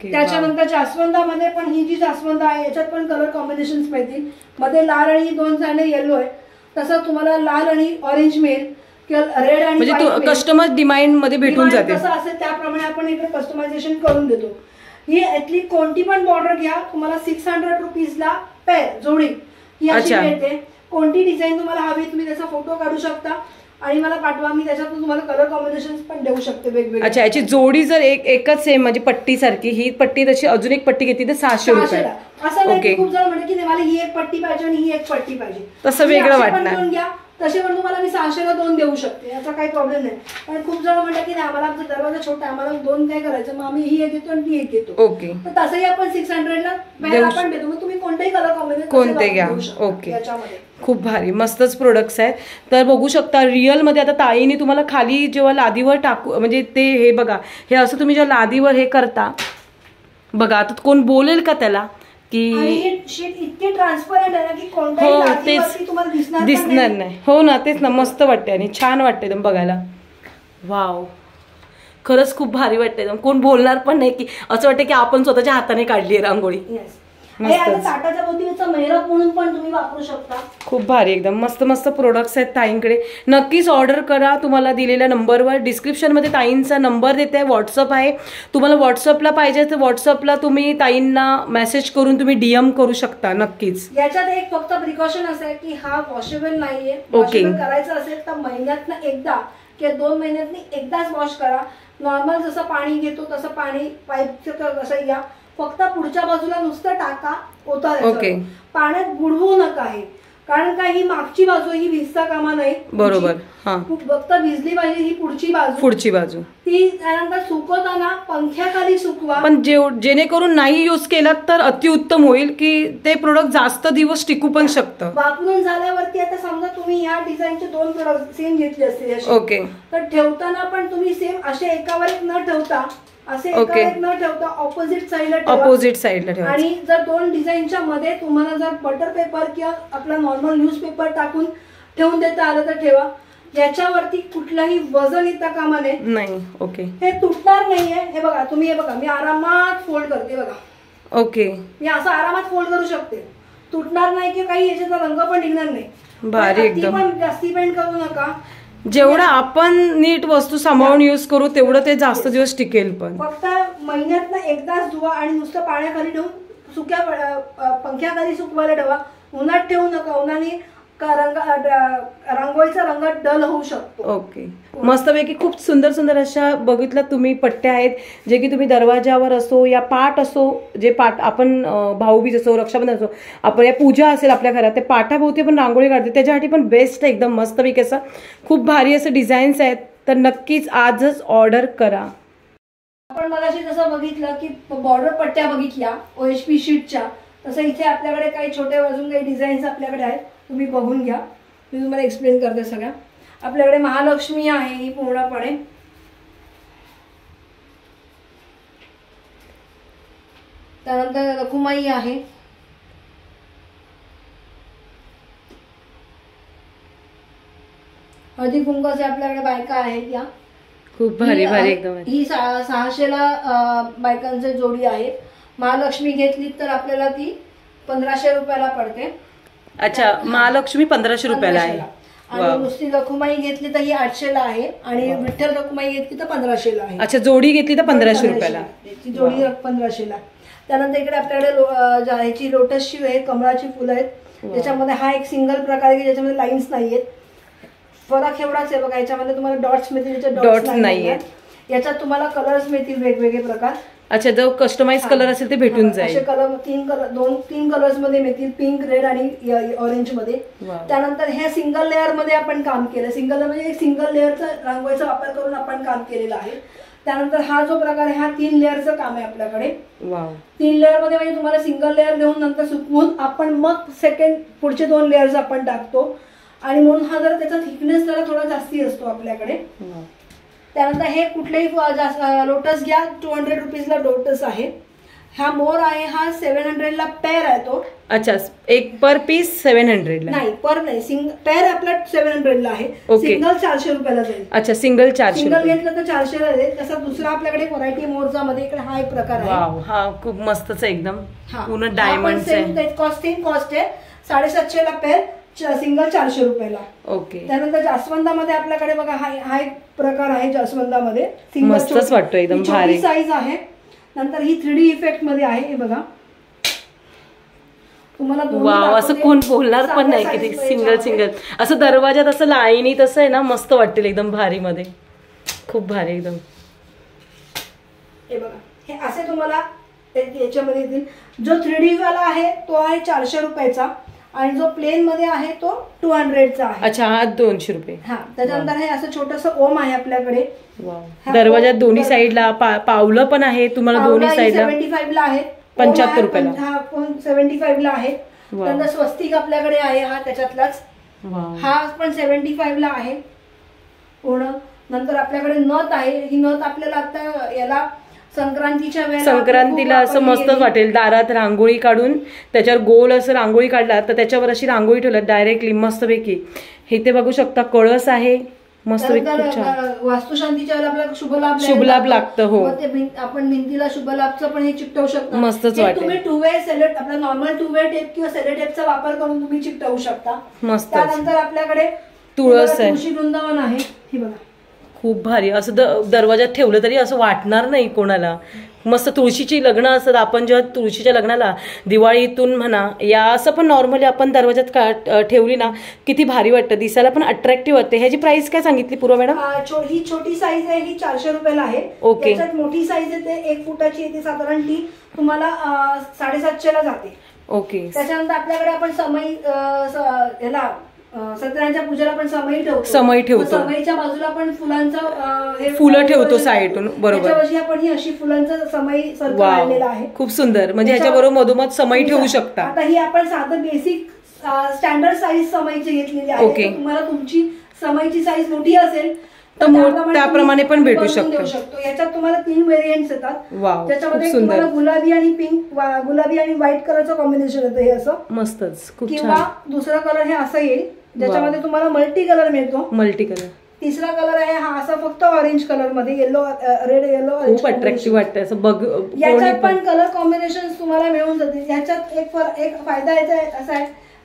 त्याच्यानंतर जास्वंदामध्ये पण ही जी जास्वंद आहे याच्यात पण कलर कॉम्बिनेशन मिळतील. मध्ये लाल आणि 2 साइड येलो आहे, तसं तुम्हाला लाल आणि ऑरेंज मिळेल किंवा रेड आणि म्हणजे कस्टमर डिमांड मध्ये भेटून जाते. कसं असेल त्याप्रमाणे आपण इकडे कस्टमायझेशन करून देतो. ही यातली कोणती पण बॉर्डर घ्या, तुम्हाला 600 रुपीजला पेअर जोडी ही अशी मिळते. कोणती डिझाईन तुम्हाला हवी तुम्ही त्याचा फोटो काढू शकता आणि मला पाठवा, मी त्याच्यातून तुम्हाला कलर कॉम्बिनेशन पण देऊ शकते वेगवेगळे. अच्छा, याची जोडी जर एकच सेम म्हणजे पट्टी सारखी, ही पट्टी तशी अजून एक पट्टी घेतली तर 600 रुपये. असं नाही खूप जण म्हणते की मला ही एक पट्टी पाहिजे आणि ही एक पट्टी पाहिजे, तसं वेगळं वाटणार. घ्या तसे पण तुम्हाला मी 600ला 2 देऊ शकते, याचा काही प्रॉब्लेम नाही. पण खूप जण म्हणतात की नाही आम्हाला आमचा दरवाजा छोटा आहे, आम्हाला 2 काय करायचं, मग आम्ही ही एक घेतो आणि ती एक घेतो. ओके, तर तसंही आपण 600ला आपण देतो. मग तुम्ही कोणतेही कलर कॉम्बिनेशन कोणते घ्या. ओके, खूप भारी मस्तच प्रोडक्ट्स आहेत. तर बघू शकता रिअल मध्ये. आता ताईने तुम्हाला खाली जेव्हा लादीवर टाकू म्हणजे ते हे बघा, हे असं तुम्ही जेव्हा लादीवर हे करता बघा, आता कोण बोलेल का त्याला की इतकी ट्रान्सपरंट आहे ना की कोणत्याही तुम्हाला दिसणार नाही. हो ना, तेच ना, मस्त वाटते आणि छान वाटते एकदम बघायला. वाव, खरंच खूप भारी वाटते एकदम. कोण बोलणार पण नाही की असं वाटतं की आपण स्वतःच्या हाताने काढली आहे रांगोळी. ताटाच्या भोवतीचा मेहरब म्हणून पण तुम्ही वापरू शकता. खूप भारी, एकदम मस्त मस्त प्रोडक्ट्स आहेत ताईंकडे. नक्कीच ऑर्डर करा. तुम्हाला दिलेल्या नंबरवर डिस्क्रिप्शन मध्ये ताईंचा नंबर देते, व्हॉट्सअप आहे. तुम्हाला व्हॉट्सअपला पाहिजे तर व्हॉट्सअपला तुम्ही ताईंना मेसेज करून तुम्ही DM करू शकता. नक्कीच याच्यात एक फक्त प्रिकॉशन असं आहे की हा वॉशेबल नाहीये. वॉशेबल करायचं असेल तर महिन्यातनं एकदा किंवा 2 महिन्यातनी एकदाच वॉश करा. नॉर्मल जसं पाणी घेतो तसं पाणी पाईपचं कसं घ्या, फक्त पुढच्या बाजूला नुसतं टाका, ओके, पाण्यात बुडवू नका. हे कारण काय, ही मागची बाजू ही भिजता कामा नाही. बरोबर, फक्त भिजली पाहिजे ही पुढची बाजू. ती त्यानंतर सुकवताना पंख्याखाली सुकवा. पण जेणेकरून नाही युज केला तर अतिउत्तम होईल की ते प्रोडक्ट जास्त दिवस टिकू पण शकतं. वापरून झाल्यावरती आता समजा तुम्ही ह्या डिझाईनचे 2 प्रोडक्ट सेम घेतले असते, ओके, तर ठेवताना पण तुम्ही सेम असे एकावर एक न ठेवता असे न ठेवता ऑपोजिट साईडला ठेवा. आणि जर 2 डिझाईनच्या मध्ये तुम्हाला जर बटर पेपर किंवा आपला नॉर्मल न्यूजपेपर टाकून ठेवून देता आलं तर ठेवा. याच्यावरती कुठलाही वजन येता कामा नाही. ओके, हे तुटणार नाहीये. हे बघा तुम्ही, हे बघा मी आरामात फोल्ड करते बघा. ओके, मी असं आरामात फोल्ड करू शकते, तुटणार नाही की काही याच्याचा रंग पण निघणार नाही. भारी, एकदम. पण जास्ती पेंट करू नका. जेवढं आपण नीट वस्तू सांभाळून युज करू तेवढं ते जास्त दिवस टिकेल. पण फक्त महिन्यातनं एकदाच धुवा आणि नुसतं पाण्याखाली ठेवून सुक्या पंख्याखाली सुकवायला ठेवा. उन्हात ठेवू नका, उन्हाने रांगोळीचा रंग डल होऊ शकतो. ओके, मस्तपैकी खूप सुंदर सुंदर अशा बघितलं तुम्ही पट्ट्या आहेत, जे की तुम्ही दरवाजावर असो या पाट असो, जे पाट आपण भाऊबीज असो, रक्षाबंधन असो, आपण या पूजा असेल आपल्या घरात, त्या पाठाभोवती पण रांगोळी काढते, त्याच्यासाठी पण बेस्ट आहे एकदम मस्तपैकी. असं खूप भारी असं डिझाईन्स आहेत. तर नक्कीच आजच ऑर्डर करा. आपण मगाशी जसं बघितलं की बॉर्डर पट्ट्या बघितल्या OHP शीटच्या, तसं इथे आपल्याकडे काही छोटे अजून काही डिझाईन्स आपल्याकडे आहेत, तुम्ही बघून घ्या. मी तुम्हाला एक्सप्लेन करते सगळ्या. आपल्याकडे महालक्ष्मी आहे ही पूर्णपणे, त्यानंतर रखुमाई आहे, हळदी कुंकाचे आपल्याकडे बायका आहेत. या खूप भारी भारी एकदम. ही 600ला बायकांची जोडी आहे. महालक्ष्मी घेतली तर आपल्याला ती 1500 रुपयाला पडते. अच्छा, महालक्ष्मी 1500 रुपयाला आहे. आणि नुसती रखुमाई घेतली तर ही 800ला आहे आणि विठ्ठल रखुमाई घेतली तर 1500ला आहे. अच्छा, जोडी घेतली तर 1500 रुपयाला, जोडी 1500ला. त्यानंतर इकडे आपल्याकडे ह्याची लोटसची आहे, कमळाची फुलं आहेत. त्याच्यामध्ये हा एक सिंगल प्रकार आहे की ज्याच्यामध्ये लाईन्स नाहीयेत. फरक एवढाच आहे बघा, याच्यामध्ये तुम्हाला डॉट्स मिळतील, डॉट्स नाहीयेत. याच्यात तुम्हाला कलर्स मिळतील वेगवेगळे प्रकार. अच्छा, जो कस्टमाइज कलर असेल ते भेटून जाईल. असे कलर तीन कलर्स मध्ये मिळतील, पिंक, रेड आणि ऑरेंज मध्ये. त्यानंतर हे सिंगल लेअर मध्ये आपण काम केलं. सिंगल म्हणजे सिंगल लेअरचा रांगोळीचा वापर करून आपण काम केलेलं आहे. त्यानंतर हा जो प्रकार आहे हा 3 लेअरचं काम आहे आपल्याकडे. 3 लेअर मध्ये म्हणजे तुम्हाला सिंगल लेअर देऊन नंतर सुकवून आपण मग पुढचे 2 लेअर्स आपण टाकतो. आणि म्हणून हा जरा त्याचा थिकनेस जरा थोडा जास्ती असतो आपल्याकडे. त्यानंतर हे कुठलेही लोटस घ्या, 200 रुपीजला लोटस आहे. हा मोर आहे, हा 700 ला पेअर आहे तो. अच्छा, एक पर पीस 700 ला? नाही, पर नाही, पेअर आपला 700 ला आहे. सिंगल 400 रुपयाला जाईल. अच्छा, सिंगल 400. सिंगल घेतलं तर 400 ला जाईल. तसा दुसरा आपल्याकडे व्हरायटी मोरचा मध्ये इकडे हा एक प्रकार आहे. हा खूप मस्तच आहे एकदम, पूर्ण डायमंड आहे. कॉस्ट आहे 750 ला पेअर, सिंगल 400 रुपयाला. ओके. त्यानंतर जास्वंदामध्ये आपल्याकडे बघा हा एक प्रकार आहे. जास्वंदामध्ये मस्तच वाटतो, एकदम भारी साईज आहे. नंतर ही 3D इफेक्ट मध्ये आहे. हे बघा तुम्हाला वाव, असं कोण बोलणार पण नाही की सिंगल असं दरवाजात असं लाईनी तसं आहे ना, मस्त वाटेल एकदम भारी मध्ये, खूप भारी एकदम. हे बघा, हे असे तुम्हाला याच्यामध्ये येतील. जो 3D वाला आहे तो आहे 400 रुपयाचा आणि जो प्लेन मध्ये आहे तो 200 चा आहे. अच्छा, हा 200 रुपये. हा, त्याच्यानंतर हे असं छोटंसं ओम आहे आपल्याकडे. दरवाजात दोन्ही साईडला पावलं पण आहे तुम्हाला, दोन्ही साईडला 75 ला आहे. 75 रुपयाला. हा 75 ला आहे. त्यानंतर स्वस्तिक आपल्याकडे आहे, हा त्याच्यातलाच. हा पण 75 ला आहे पूर्ण. नंतर आपल्याकडे नथ आहे. ही नथ आपल्याला आता याला संक्रांतीला असं मस्तच वाटेल. दारात रांगोळी काढून त्याच्यावर गोल असं रांगोळी काढला तर त्याच्यावर अशी रांगोळी ठेवलं डायरेक्टली मस्तपैकी. हे ते बघू शकता, कळस आहे मस्त. वास्तुशांतीच्या आपल्याला शुभलाभ लागतं. हो, आपण भिंतीला शुभलाभचं पण हे चिकटवू शकता. मस्तच वाटेल. तुम्ही 2 वे सेलो, आपला नॉर्मल 2 वे टेप किंवा सेलो टेपचा वापर करून तुम्ही चिकटवू शकता. मस्त. त्यानंतर आपल्याकडे तुळस आहे, तुळशी वृंदावन आहे. हे बघा, खूप भारी. असं दरवाजात ठेवलं तरी असं वाटणार नाही कोणाला. मस्त तुळशीची लग्न असतात, आपण जेव्हा तुळशीच्या लग्नाला दिवाळीतून म्हणा या असं पण नॉर्मली आपण दरवाजात ठेवली ना, किती भारी वाटतं, दिसायला पण अट्रॅक्टिव्ह वाटते. ह्याची प्राइस काय सांगितली पूर्वा मॅडम? ही छोटी साईज आहे, ही 400 रुपयाला आहे. ओके. त्याच्यात मोठी साईज येते 1 फुटाची येते साधारण, ती तुम्हाला 750 ला जाते. ओके. त्याच्यानंतर आपल्याकडे आपण समई याला सत्यनारायणच्या पूजेला पण समई ठेवतो. समईच्या बाजूला पण फुलांचं फुलं ठेवतो साईडून. बरोबर. आपण ही अशी फुलांचं समई सर्कल आणलेला आहे. खूप सुंदर. म्हणजे ह्याच्याबरोबर मधोमध समई ठेवू शकता. आता ही आपण साधं बेसिक स्टँडर्ड साईज समईची घेतलेली आहे. ओके. तुम्हाला तुमची समईची साईज मोठी असेल तर त्याप्रमाणे पण भेटू शकतो. याच्यात तुम्हाला 3 व्हेरियंट्स येतात. त्याच्यामध्ये तुम्हाला गुलाबी आणि पिंक, गुलाबी आणि व्हाईट कलरचं कॉम्बिनेशन येतं. हे असं मस्तच, खूप छान. किंवा दुसरा कलर हे असं येईल ज्याच्यामध्ये तुम्हाला मल्टी कलर मिळतो. Multi colour. तिसरा कलर आहे हा असा फक्त ऑरेंज कलर मध्ये, येलो, रेड येलो. खूप अट्रॅक्टिव्ह वाटतं असं बघ. याच्यात पण कलर कॉम्बिनेशन तुम्हाला मिळून जातील. याच्यात एक फायदा असा आहे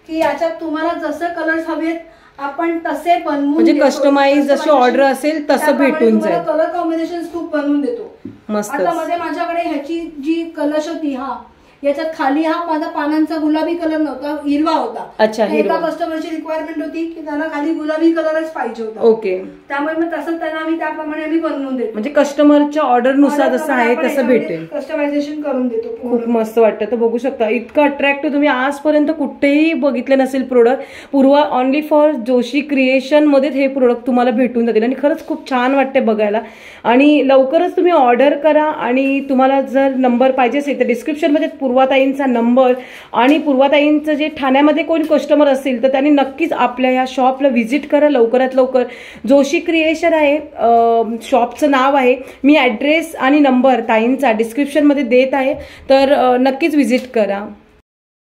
की याच्यात तुम्हाला जसं कलर्स हवेत आपण तसे बनवून, म्हणजे कस्टमाइज जशी ऑर्डर असेल तसं भेटून जाईल. कलर कॉम्बिनेशन खूप बनवून देतो. मस्त. आता मध्ये माझ्याकडे ह्याची जी कलश होती, याच्यात खाली हा माझा पानांचा गुलाबी कलर नव्हता, हिरवा होता. अच्छा. एका कस्टमरची रिक्वायरमेंट होती की त्याला खाली गुलाबी कलरच पाहिजे होता. ओके. त्यामुळे मग तसं त्यांना आम्ही त्याप्रमाणे आम्ही बनवून देतो. म्हणजे कस्टमरच्या ऑर्डर नुसार जसं आहे तसं भेटेल. कस्टमायझेशन करून देतो. खूप मस्त वाटतं. तर बघू शकता, इतकं अट्रॅक्टिव्ह तुम्ही आजपर्यंत कुठेही बघितलं नसेल product. Purva only for Joshi creation मध्येच हे प्रोडक्ट तुम्हाला भेटून जातील आणि खरंच खूप छान वाटते बघायला. आणि लवकरच तुम्ही ऑर्डर करा. आणि तुम्हाला जर नंबर पाहिजे असेल तर डिस्क्रिप्शनमध्ये पूर्वाताईंचा नंबर आणि पूर्वाताईंचं जे ठाण्यामध्ये कोण कस्टमर असतील तर त्यांनी नक्कीच आपल्या या शॉपला व्हिजिट करा लवकरात लवकर. जोशी क्रिएशन आहे शॉपचं नाव आहे. मी ॲड्रेस आणि नंबर ताईंचा डिस्क्रिप्शनमध्ये देत आहे, तर नक्कीच व्हिजिट करा.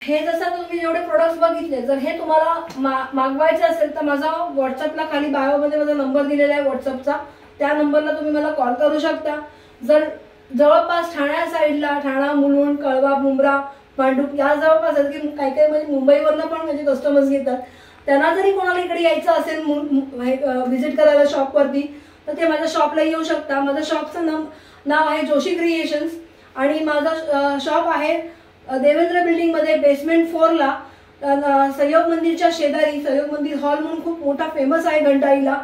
हे जसं तुम्ही जेवढे प्रोडक्ट्स बघितले, जर हे तुम्हाला मागवायचे असेल तर माझा व्हॉट्सअपला खाली बायोमध्ये माझा नंबर दिलेला आहे व्हॉट्सअपचा, त्या नंबरला तुम्ही मला कॉल करू शकता. जर जवळपास ठाण्या साईडला, ठाणा, मुलुंड, कळवा, मुंब्रा, भांडूप या जवळपास आहेत की काही म्हणजे मुंबईवरनं पण म्हणजे कस्टमर्स घेतात, त्यांना जरी कोणाला इकडे यायचं असेल व्हिजिट करायला शॉपवरती तर ते माझ्या शॉपला येऊ शकता. माझ्या शॉपचं नाव आहे जोशी क्रिएशन्स आणि माझा शॉप आहे देवेंद्र बिल्डिंग मध्ये बेसमेंट 4 ला, सहयोग मंदिरच्या शेजारी. सहयोग मंदिर हॉल म्हणून खूप मोठा फेमस आहे घंटाईला,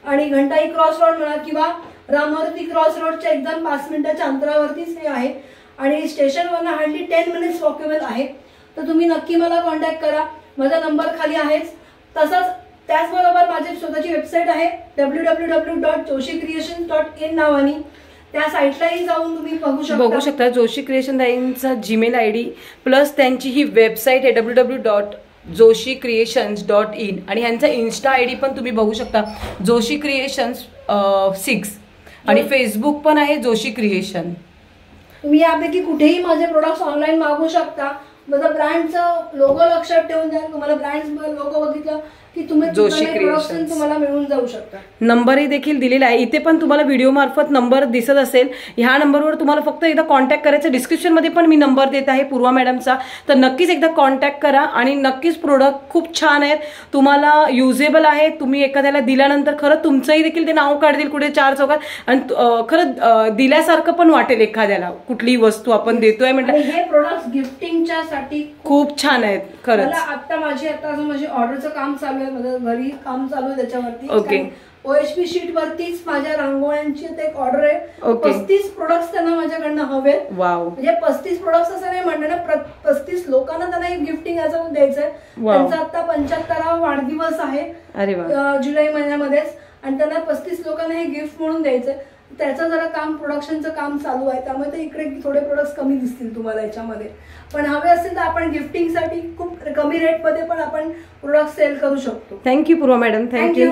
आणि घंटाई क्रॉस रोड म्हणा किंवा रामावती क्रॉस रोडच्या एकदम 5 मिनिटाच्या अंतरावरतीच हे आहे आणि स्टेशनवरनं हार्डली 10 मिनिट्स वॉकेबल आहे. तर तुम्ही नक्की मला कॉन्टॅक्ट करा. माझा नंबर खाली आहेच. तसंच त्याचबरोबर माझी स्वतःची वेबसाईट आहे www.joshicreations.in नावानी. त्या साईटलाही जाऊन तुम्ही बघू शकता. जोशी क्रिएशन ताईंचा जीमेल ID प्लस त्यांची ही वेबसाईट आहे www.joshicreations.in आणि यांचा इन्स्टा ID पण तुम्ही बघू शकता जोशी क्रिएशन्स 6 आणि फेसबुक पण आहे जोशी क्रिएशन. तुम्ही यापैकी कुठेही माझे प्रोडक्ट्स ऑनलाईन मागवू शकता. माझा ब्रँडचा लोगो लक्षात ठेवून द्या. तुम्हाला ब्रँड लोगो बघितलं की तुम्ही जोशी क्रिएशन्स तुम्हाला मिळून जाऊ शकता. नंबरही देखील दिलेला आहे. इथे पण तुम्हाला व्हिडिओ मार्फत नंबर दिसत असेल. ह्या नंबरवर तुम्हाला फक्त एकदा कॉन्टॅक्ट करायचं. डिस्क्रिप्शन मध्ये पण मी नंबर देत आहे पूर्वा मॅडमचा. तर नक्कीच एकदा कॉन्टॅक्ट करा आणि नक्कीच प्रोडक्ट खूप छान आहेत. तुम्हाला युजेबल आहे. तुम्ही एखाद्याला दिल्यानंतर खरं तुमचंही देखील ते नाव काढतील कुठे 4 चौकात आणि खरं दिल्यासारखं पण वाटेल एखाद्याला. कुठलीही वस्तू आपण देतोय म्हटलं. हे प्रोडक्ट गिफ्टिंगच्या साठी खूप छान आहेत खरंच. आता माझी ऑर्डरचं काम चालू आहे. माझं घरी काम चालू आहे त्याच्यावरती. ओके. OHP शीट वरतीच माझ्या रांगोळ्यांची एक ऑर्डर आहे. 35 प्रोडक्ट्स त्यांना माझ्याकडनं हवे. वाव. म्हणजे 35 प्रोडक्ट्स असं नाही म्हणणं ना, 35 लोकांना त्यांना एक गिफ्टिंग याचं द्यायचंय. त्यांचा आता 75वा वाढदिवस आहे जुलै महिन्यामध्येच आणि त्यांना 35 लोकांना हे गिफ्ट म्हणून द्यायचंय. त्याचं जरा काम प्रोडक्शनचं काम चालू आहे त्यामुळे ते इकडे थोडे प्रोडक्ट्स कमी दिसतील तुम्हाला याच्यामध्ये. पण हवे असेल तर आपण गिफ्टिंगसाठी खूप कमी रेटमध्ये पण आपण प्रोडक्ट सेल करू शकतो. थँक्यू पूर्वा मॅडम. थँक्यू.